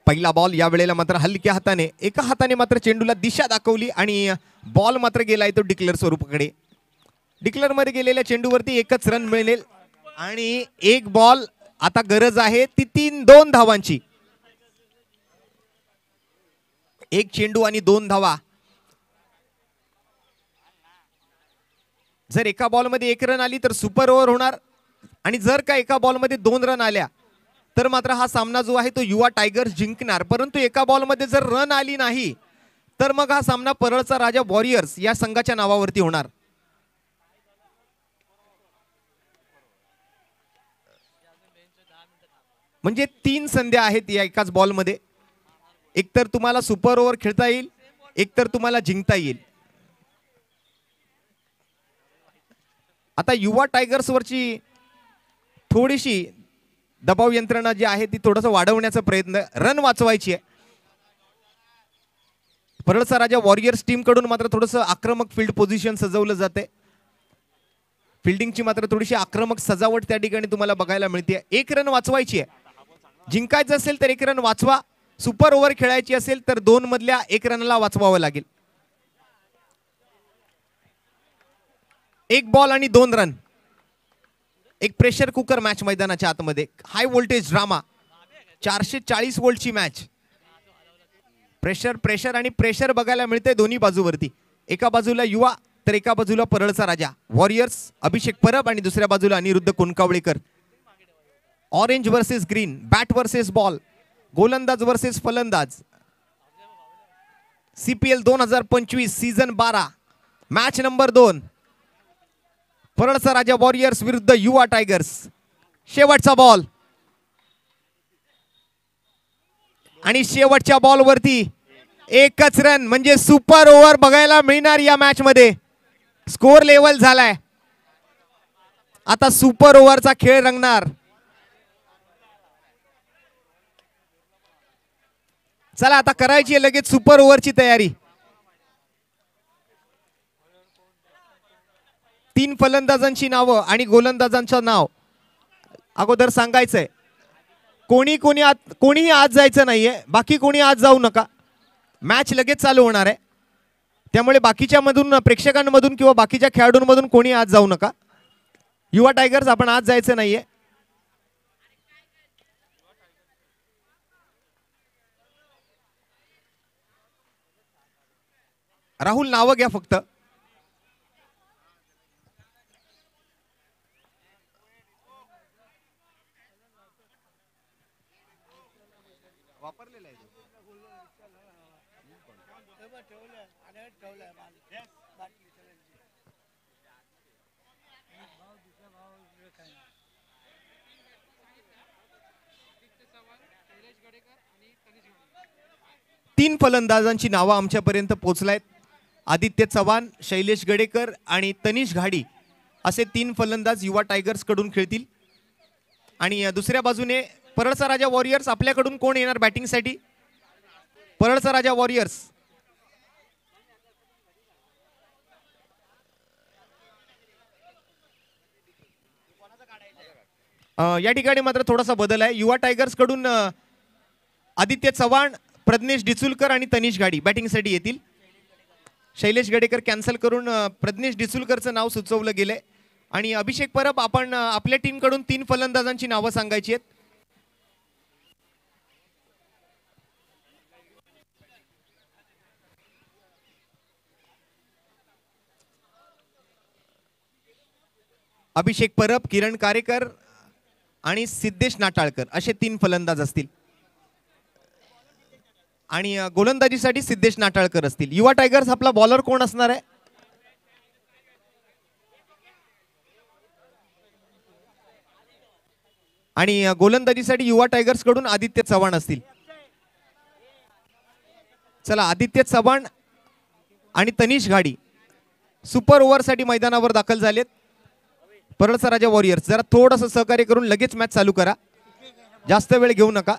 पहिला बॉल या वेळेला मात्र हलक्या हाताने, एका हाताने मात्र चेंडूला दिशा दाखवली आणि बॉल मात्र गेलाय तो डिक्लेअर स्वरूपाकडे. डिक्लेअर मध्ये गेलेल्या चेंडूवरती 1च रन मिळेल आणि 1 बॉल. आता गरज आहे ती 2 धावांची. 1 चेंडू आणि 2 धावा. जर एका बॉलमध्ये 1 रन आली तर सुपर ओव्हर होणार आणि जर का एका बॉलमध्ये 2 रन आल्या तर मात्र हा सामना जो आहे तो युवा टायगर्स जिंकणार. परंतु एका बॉलमध्ये जर रन आली नाही तर मग हा सामना परळचा राजा वॉरियर्स या संघाच्या नावावरती होणार. म्हणजे 3 संध्या आहेत या एकाच बॉलमध्ये. एकतर तुम्हाला सुपर ओव्हर खेळता येईल, एकतर तुम्हाला जिंकता येईल. आता युवा टायगर्स वरची थोडीशी दबाव यंत्रणा जी आहे ती थोडंसं वाढवण्याचा प्रयत्न, रन वाचवायची आहे. परळचा राजा वॉरियर्स टीम कडून मात्र थोडंसं आक्रमक फील्ड पोझिशन सजवलं जाते. फिल्डिंगची मात्र थोडीशी आक्रमक सजावट त्या ठिकाणी तुम्हाला बघायला मिळते. 1 रन वाचवायची आहे. जिंकायचं असेल तर 1 रन वाचवा. सुपर ओव्हर खेळायची असेल तर 2 मधल्या 1 रनला वाचवावं लागेल. 1 बॉल आणि 2 रन. एक प्रेशर कुकर मॅच मैदानाच्या आतमध्ये, हाय व्होल्टेज ड्रामा. 440 वोल्टची मॅच. प्रेशर प्रेशर आणि प्रेशर बघायला मिळते दोन्ही बाजूवरती. एका बाजूला युवा तर एका बाजूला परळचा राजा वॉरियर्स अभिषेक परब आणि दुसऱ्या बाजूला Aniruddha Konkavalekar. Orange versus green, bat versus ball, गोलंदाज वर्सेस फलंदाज. CPL 2025 season 12 match number 2. परळचा राजा वॉरियर्स विरुद्ध युवा टायगर्स. शेवटचा बॉल आणि शेवटच्या बॉलवरती एकच रन म्हणजे सुपर ओव्हर बघायला मिळणार या मॅच मध्ये. स्कोर लेवल झालाय, आता सुपर ओव्हरचा खेळ रंगणार. चला आता करायची आहे लगेच सुपर ओव्हरची तयारी. 3 फलंदाजांची नावं आणि गोलंदाजांचं नाव अगोदर सांगायचंय. कोणीही आज जायचं नाहीये, बाकी कोणी आज जाऊ नका. मॅच लगेच चालू होणार आहे, त्यामुळे बाकीच्या मधून, प्रेक्षकांमधून किंवा बाकीच्या खेळाडूंमधून कोणी आज जाऊ नका. युवा टायगर्स आपण आज जायचं नाहीये. राहुल नावं घ्या फक्त. तीन फलंदाजांची नावं आमच्यापर्यंत पोहोचलायत. आदित्य चव्हाण, शैलेश गडेकर आणि तनिष घाडी असे 3 फलंदाज युवा टायगर्स कडून खेळतील. आणि दुसऱ्या बाजूने परळचा राजा वॉरियर्स, आपल्याकडून कोण येणार बॅटिंगसाठी? परळचा राजा वॉरियर्स या ठिकाणी मात्र थोडासा बदल आहे. युवा टायगर्स कडून आदित्य चव्हाण, प्रज्ञेश डिचुलकर आणि तनिष घाडी बॅटिंगसाठी येतील. शैलेश गडेकर कॅन्सल करून प्रज्ञेश डिचुलकरचं नाव सुचवलं गेलंय. आणि अभिषेक परब, आपण आपल्या टीम कडून 3 फलंदाजांची नावं सांगायची आहेत. अभिषेक परब, किरण कारेकर आणि सिद्धेश नाटाळकर असे 3 फलंदाज असतील. आणि गोलंदाजीसाठी सिद्धेश नाटाळकर असतील. युवा टायगर्स आपला बॉलर कोण असणार आहे? आणि गोलंदाजीसाठी युवा टायगर्स कडून आदित्य चव्हाण असतील. चला, आदित्य चव्हाण आणि तनिष घाडी सुपर ओव्हर साठी मैदानावर दाखल झालेत. परळचा राजा वॉरियर्स जरा थोडंसं सहकार्य करून लगेच मॅच चालू करा, जास्त वेळ घेऊ नका.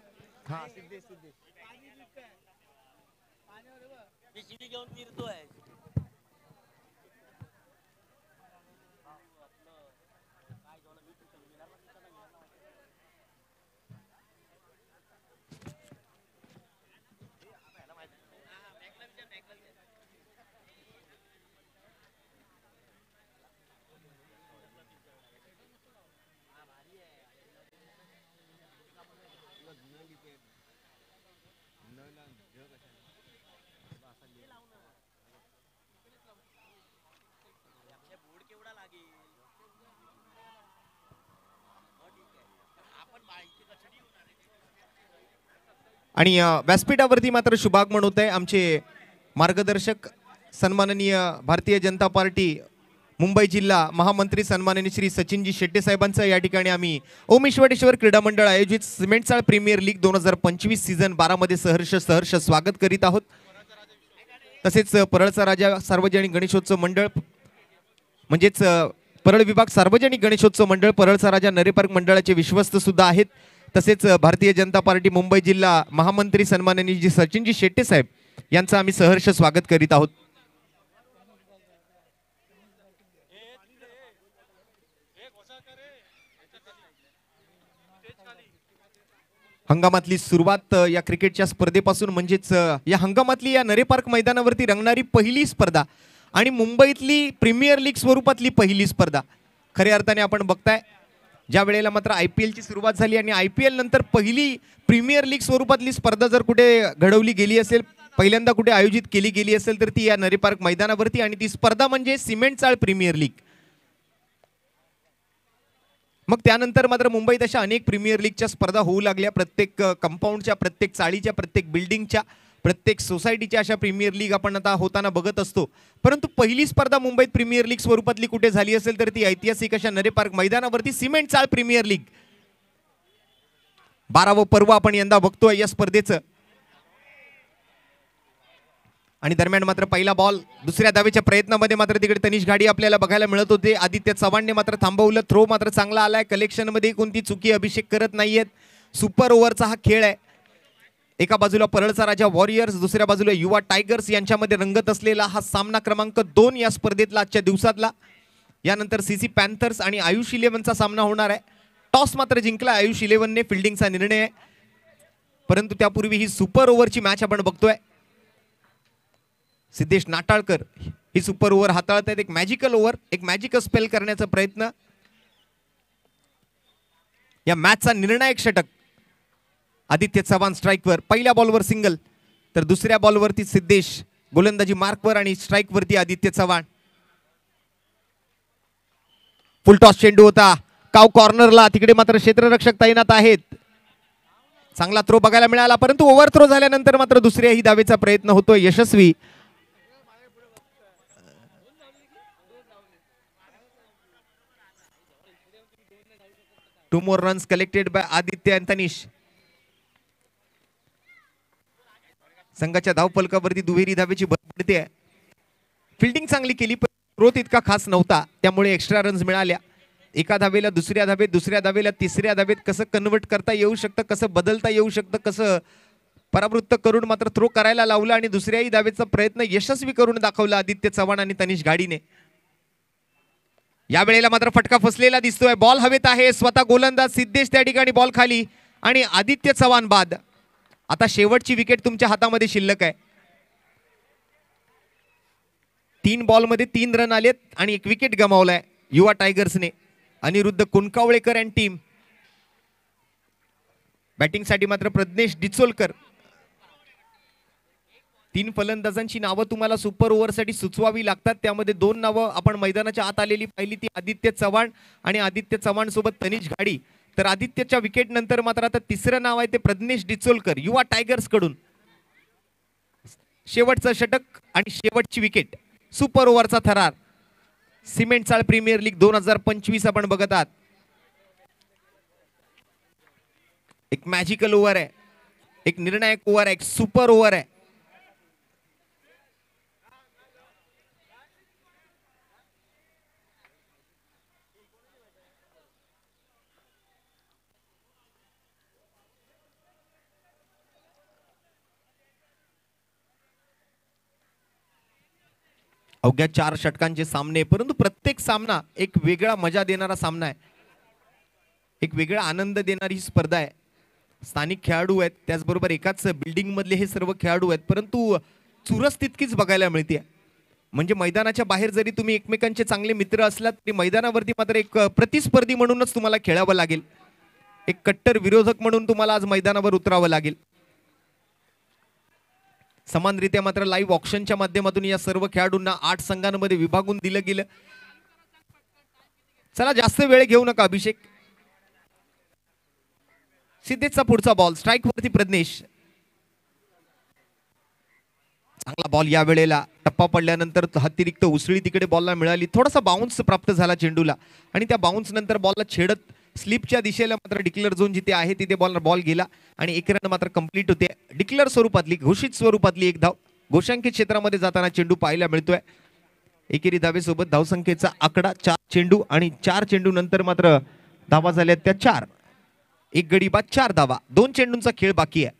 आणि व्यासपीठावरती मात्र शुभागमन होत आहे. आमचे मार्गदर्शक सन्माननीय भारतीय जनता पार्टी मुंबई जिल्हा महामंत्री सन्माननीय श्री सचिनजी शेट्टे साहेबांचं या ठिकाणी आम्ही ओमेश्वरेश्वर क्रीडा मंडळ आयोजित सिमेंटचाळ प्रीमियर लीग 2025 सीझन 12 मध्ये सहर्ष स्वागत करीत आहोत. तसेच परळचा राजा सार्वजनिक गणेशोत्सव मंडळ म्हणजेच परळ विभाग सार्वजनिक गणेशोत्सव मंडळ परळचा राजा नरे पार्क मंडळाचे विश्वस्त सुद्धा आहेत. तसेच भारतीय जनता पार्टी मुंबई जिल्हा महामंत्री सन्माननीय सचिनजी शेट्टे साहेब यांचं आम्ही सहर्ष स्वागत करीत आहोत. हंगामातली सुरुवात या क्रिकेटच्या स्पर्धेपासून म्हणजेच या हंगामातली या नरे पार्क मैदानावरती रंगणारी पहिली स्पर्धा आणि मुंबईतली प्रीमियर लीग स्वरूपातली पहिली स्पर्धा. खऱ्या अर्थाने आपण बघताय ज्या वेळेला मात्र IPL ची सुरुवात झाली आणि IPL नंतर पहिली प्रीमियर लीग स्वरूपातली स्पर्धा जर कुठे घडवली गेली असेल, पहिल्यांदा कुठे आयोजित केली गेली असेल तर ती या नरे पार्क मैदानावरती, आणि ती स्पर्धा म्हणजे सिमेंटचाळ प्रीमियर लीग. मग त्यानंतर मात्र मुंबईत अशा अनेक प्रीमियर लीगच्या स्पर्धा होऊ लागल्या. प्रत्येक कंपाऊंडच्या, प्रत्येक चाळीच्या, प्रत्येक बिल्डिंगच्या, प्रत्येक सोसायटीच्या अशा प्रीमियर लीग आपण आता होताना बघत असतो. परंतु पहिली स्पर्धा मुंबईत प्रीमियर लीग स्वरूपातली कुठे झाली असेल तर ती ऐतिहासिक अशा नरे पार्क मैदानावरती सिमेंटचाळ प्रीमियर लीग. 12वं पर्व आपण यंदा बघतोय या स्पर्धेचं. आणि दरम्यान मात्र पहिला बॉल दुसऱ्या धावेच्या प्रयत्नामध्ये मात्र तिकडे तनिष घाडी आपल्याला बघायला मिळत होते. आदित्य चव्हाणने मात्र थांबवलं. थ्रो मात्र चांगला आलाय. कलेक्शनमध्ये कोणती चुकी अभिषेक करत नाहीयेत. सुपर ओव्हरचा हा खेळ आहे. एका बाजूला परळचा राजा वॉरियर्स, दुसऱ्या बाजूला युवा टायगर्स यांच्यामध्ये रंगत असलेला हा सामना क्रमांक 2 या स्पर्धेतला आजच्या दिवसातला. यानंतर सीसी पॅन्थर्स आणि आयुष 11चा सामना होणार आहे. टॉस मात्र जिंकला आयुष 11ने. फिल्डिंगचा निर्णय आहे, परंतु त्यापूर्वी ही सुपर ओव्हरची मॅच आपण बघतोय. सिद्धेश नाटाळकर ही सुपर ओव्हर हाताळत आहेत. एक मॅजिकल ओव्हर, एक मॅजिकल स्पेल करण्याचा प्रयत्न. या मॅचचा निर्णायक षटक आदित्य चव्हाण स्ट्राईकवर. पहिल्या बॉलवर सिंगल, तर दुसऱ्या बॉलवरती सिद्धेश गोलंदाजी मार्कवर आणि स्ट्राईकवरती आदित्य चव्हाण. फुल टॉस चेंडू होता काव कॉर्नरला. तिकडे मात्र क्षेत्ररक्षक तैनात आहेत. चांगला थ्रो बघायला मिळाला, परंतु ओव्हर थ्रो झाल्यानंतर मात्र दुसऱ्याही धावेचा प्रयत्न होतोय यशस्वी. Two more runs collected by Aditya and Tanish. संघाच्या धावफलकावरती दुहेरी धावेची भर पडते. फिल्डिंग चांगली केली, पण ग्रोथ इतका खास नव्हता, त्यामुळे एक्स्ट्रा रन्स मिळाल्या. एका धावेला दुसऱ्या धावेत, दुसऱ्या धावेला तिसऱ्या धावेत कसं कन्वर्ट करता येऊ शकतं, कसं बदलता येऊ शकतं, कसं परावृत्त करून मात्र थ्रो करायला लावला आणि दुसऱ्याही धावेचा प्रयत्न यशस्वी करून दाखवला आदित्य चव्हाण आणि तनिष घाडीने. या वेळेला मात्र फटका फसलेला दिसतोय. बॉल हवेत आहे. स्वतः गोलंदाज सिद्धेश त्या ठिकाणी बॉल खाली आणि आदित्य चव्हाण बाद. आता शेवटची विकेट तुमच्या हातामध्ये शिल्लक आहे. 3 बॉलमध्ये 3 रन आलेत आणि 1 विकेट गमावलाय युवा टायगर्सने. Aniruddha Kunkavalekar and team. बॅटिंगसाठी मात्र प्रज्ञेश डिचोलकर. 3 फलंदाजांची नावं तुम्हाला सुपर ओव्हरसाठी सुचवावी लागतात. त्यामध्ये 2 नावं आपण मैदानाच्या आत आलेली पाहिली, ती आदित्य चव्हाण आणि आदित्य चव्हाण सोबत तनिष घाडी. तर आदित्यच्या विकेट नंतर मात्र आता तिसरं नाव आहे ते प्रज्ञेश डिचोलकर युवा टायगर्स कडून. शेवटचं षटक आणि शेवटची विकेट. सुपर ओव्हरचा थरार. सिमेंट चाळ प्रीमियर लीग 2025 आपण बघत आहात. एक मॅजिकल ओव्हर आहे, एक निर्णायक ओव्हर आहे, एक सुपर ओव्हर आहे. अवघ्या 4 षटकांचे सामने, परंतु प्रत्येक सामना एक वेगळा मजा देणारा सामना आहे, एक वेगळा आनंद देणारी स्पर्धा आहे. स्थानिक खेळाडू आहेत, त्याचबरोबर एकाच बिल्डिंग मधले हे सर्व खेळाडू आहेत, परंतु चुरस तितकीच बघायला मिळते. म्हणजे मैदानाच्या बाहेर जरी तुम्ही एकमेकांचे चांगले मित्र असलात तरी मैदानावरती मात्र एक प्रतिस्पर्धी म्हणूनच तुम्हाला खेळावं लागेल. एक कट्टर विरोधक म्हणून तुम्हाला आज मैदानावर उतरावं लागेल. समानरित्या मात्र लाईव्ह ऑप्शनच्या माध्यमातून या सर्व खेळाडूंना 8 संघांमध्ये विभागून दिलं गेलं. चला जास्त वेळ घेऊ नका अभिषेक. सिद्धेशचा पुढचा बॉल स्ट्राईक वरती प्रज्ञेश. चांगला बॉल या वेळेला. टप्पा पडल्यानंतर अतिरिक्त उसळी तिकडे बॉलला मिळाली. थोडासा बाउन्स प्राप्त झाला चेंडूला आणि त्या बाउन्स नंतर बॉलला छेडत स्लिपच्या दिशेला मात्र डिक्लेअर झोन जिथे आहे तिथे बॉल गेला आणि 1 रन मात्र कंप्लीट होते. डिक्लेअर स्वरूपातली, घोषित स्वरूपातली 1 धाव घोषांकित क्षेत्रामध्ये जाताना चेंडू पाहायला मिळतोय. एकेरी धावेसोबत धावसंख्येचा आकडा 4 चेंडू आणि 4 चेंडू नंतर मात्र धावा झाल्या त्या 4. 1 गडी बाद 4 धावा. 2 चेंडूंचा खेळ बाकी आहे.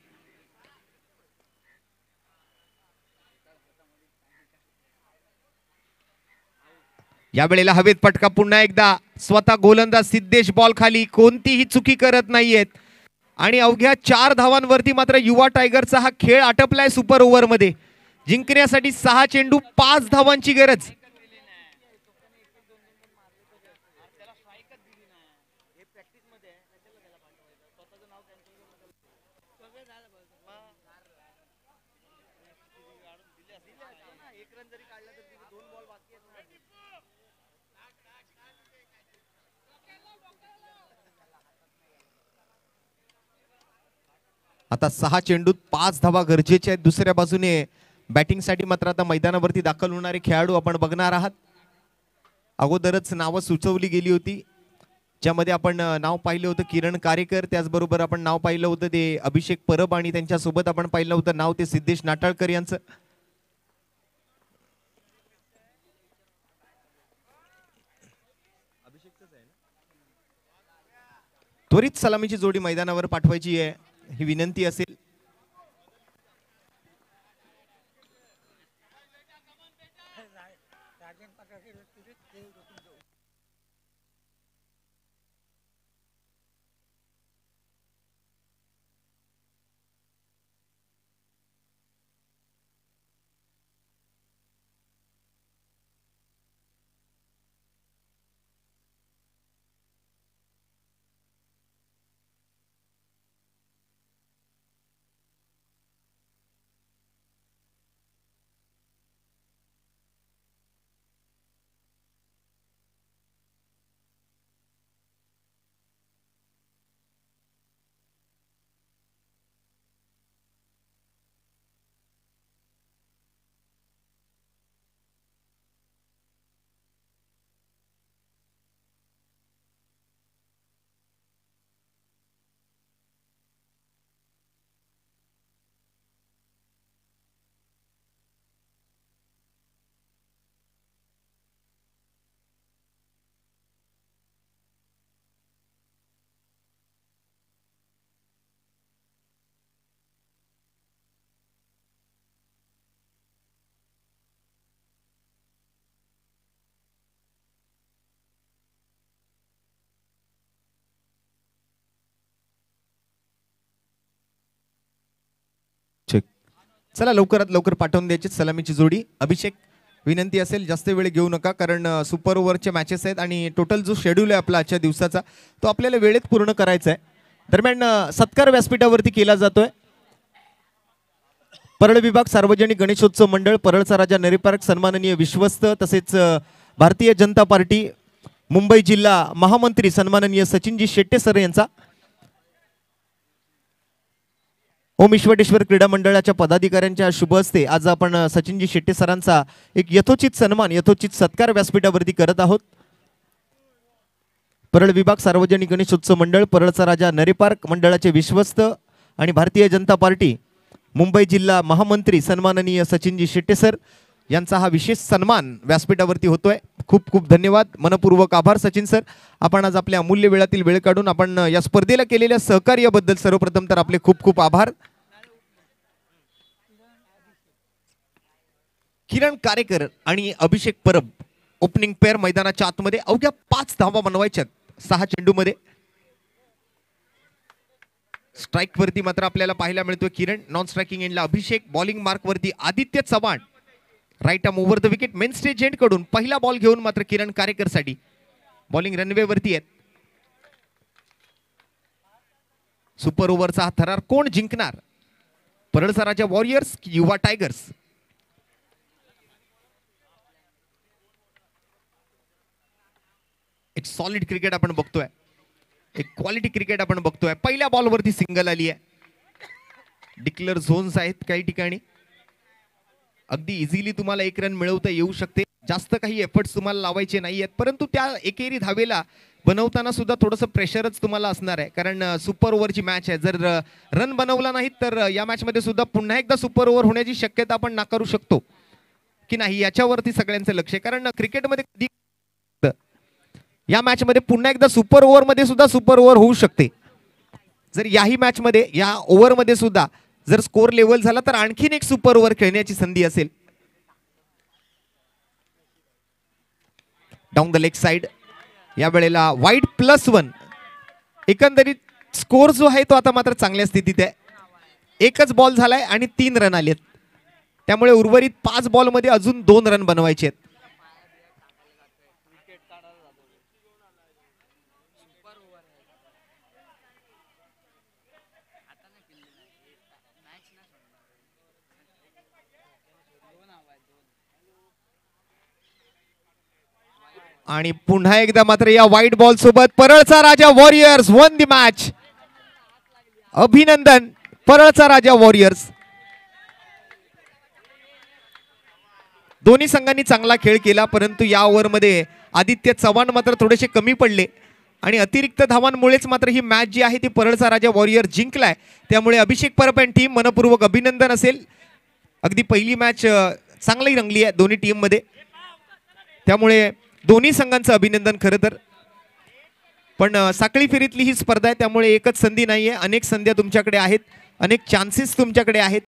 या वेळेला हवेत फटका पुन्हा एकदा. स्वतः गोलंदाज सिद्धेश बॉल खाली, कोणतीही चुकी करत नाहीयेत आणि अवघ्या 4 धावांवरती मात्र युवा टायगरचा हा खेळ आटपलाय. सुपर ओव्हर मध्ये जिंकण्यासाठी 6 चेंडू 5 धावांची गरज. आता 6 चेंडूत 5 धावा गरजेच्या आहेत. दुसऱ्या बाजूने बॅटिंगसाठी मात्र आता मैदानावरती दाखल होणारे खेळाडू आपण बघणार आहात. अगोदरच नावं सुचवली गेली होती, ज्यामध्ये आपण नाव पाहिलं होतं किरण कारेकर, त्याचबरोबर आपण नाव पाहिलं होतं ते अभिषेक परब आणि त्यांच्यासोबत आपण पाहिलं होतं नाव ते सिद्धेश नाटाळकर यांचं. त्वरित सलामीची जोडी मैदानावर पाठवायची आहे ही विनंती असेल. चला लवकरात लवकर पाठवून द्यायची सलामीची जोडी. अभिषेक विनंती असेल जास्त वेळ घेऊ नका, कारण सुपर ओव्हरचे मॅचेस आहेत आणि टोटल जो शेड्यूल आहे आपला आजच्या दिवसाचा तो आपल्याला वेळेत पूर्ण करायचा आहे. दरम्यान सत्कार व्यासपीठावरती केला जातोय. परळ विभाग सार्वजनिक गणेशोत्सव मंडळ, परळचा राजा नरी पार्क, सन्माननीय विश्वस्त तसेच भारतीय जनता पार्टी मुंबई जिल्हा महामंत्री सन्माननीय सचिनजी शेट्टे सर यांचा, ओम ईश्वरेश्वर क्रीडा मंडळाच्या पदाधिकाऱ्यांच्या शुभ हस्ते आज आपण सचिनजी शेट्टे सरांचा एक यथोचित सन्मान, यथोचित सत्कार व्यासपीठावरती करत आहोत. परळ विभाग सार्वजनिक गणेशोत्सव मंडळ, परळचा राजा नरी पार्क मंडळाचे विश्वस्त आणि भारतीय जनता पार्टी मुंबई जिल्हा महामंत्री सन्माननीय सचिनजी शेट्टे सर यांचा हा विशेष सन्मान व्यासपीठावरती होतोय. खूप खूप धन्यवाद, मनपूर्वक आभार सचिन सर. आपण आज आपल्या अमूल्य वेळातील वेळ काढून आपण या स्पर्धेला केलेल्या सहकार्याबद्दल सर्वप्रथम तर आपले खूप खूप आभार. किरण कारेकर आणि अभिषेक परब ओपनिंग पेअर मैदानाच्या आतमध्ये अवघ्या 5 धावा बनवायच्यात 6 चेंडूमध्ये. स्ट्राइक वरती मात्र आपल्याला पाहायला मिळतोय किरण, नॉन स्ट्राइकिंग एंडला अभिषेक, बॉलिंग मार्क वरती Aditya Chavan, right arm over the wicket main stage end कडून पहिला बॉल घेऊन मात्र किरण कारेकर साठी बॉलिंग रनवे वरती आहेत. सुपर ओव्हरचा हा थरार कोण जिंकणार, परळचा राजा वॉरियर्स की युवा टायगर्स? एक सॉलिड क्रिकेट आपण बघतोय, एक क्वालिटी क्रिकेट आपण बघतोय. पहिल्या बॉलवरती सिंगल आली आहे. डिक्लेअर झोन्स आहेत काही ठिकाणी, अगदी इझिली तुम्हाला 1 रन मिळवता येऊ शकते. जास्त काही एफर्ट्स तुम्हाला लावायचे नाही आहेत, परंतु त्या एकेरी धावेला बनवताना सुद्धा थोडंसं प्रेशरच तुम्हाला असणार आहे, कारण सुपर ओव्हरची मॅच आहे. जर रन बनवला नाहीत तर या मॅच मध्ये सुद्धा पुन्हा एकदा सुपर ओव्हर होण्याची शक्यता आपण नाकारू शकतो की नाही, याच्यावरती सगळ्यांचं लक्ष आहे. कारण क्रिकेटमध्ये कधी या मॅच मध्ये पुन्हा एकदा सुपर ओव्हर मध्ये सुद्धा सुपर ओव्हर होऊ शकते. जर याही मॅच मध्ये या ओव्हर मध्ये सुद्धा जर स्कोर लेवल झाला तर आणखीन एक सुपर ओव्हर खेळण्याची संधी असेल. डाऊन द लेग साइड या वेळेला वाईड +1. एकंदरीत स्कोर जो आहे तो आता मात्र चांगल्या स्थितीत आहे. एकच बॉल झालाय आणि 3 रन आलेत, त्यामुळे उर्वरित 5 बॉल मध्ये अजून 2 रन बनवायचे आहेत. आणि पुन्हा एकदा मात्र या व्हाईट बॉल सोबत परळचा Raja warriors one the match. अभिनंदन परळचा राजा वॉरियर्स. दोन्ही संघांनी चांगला खेळ केला, परंतु या ओव्हरमध्ये आदित्य चव्हाण मात्र थोडेसे कमी पडले आणि अतिरिक्त धावांमुळेच मात्र ही मॅच जी आहे ती परळचा राजा वॉरियर जिंकलाय. त्यामुळे अभिषेक परब आणि टीम मनपूर्वक अभिनंदन असेल. अगदी पहिली मॅच चांगली रंगली आहे दोन्ही टीम मध्ये, त्यामुळे दोन्ही संघांचं अभिनंदन. खरं तर पण साखळी फेरीतली ही स्पर्धा आहे, त्यामुळे एकच संधी नाहीये, अनेक संध्या तुमच्याकडे आहेत, अनेक चान्सेस तुमच्याकडे आहेत.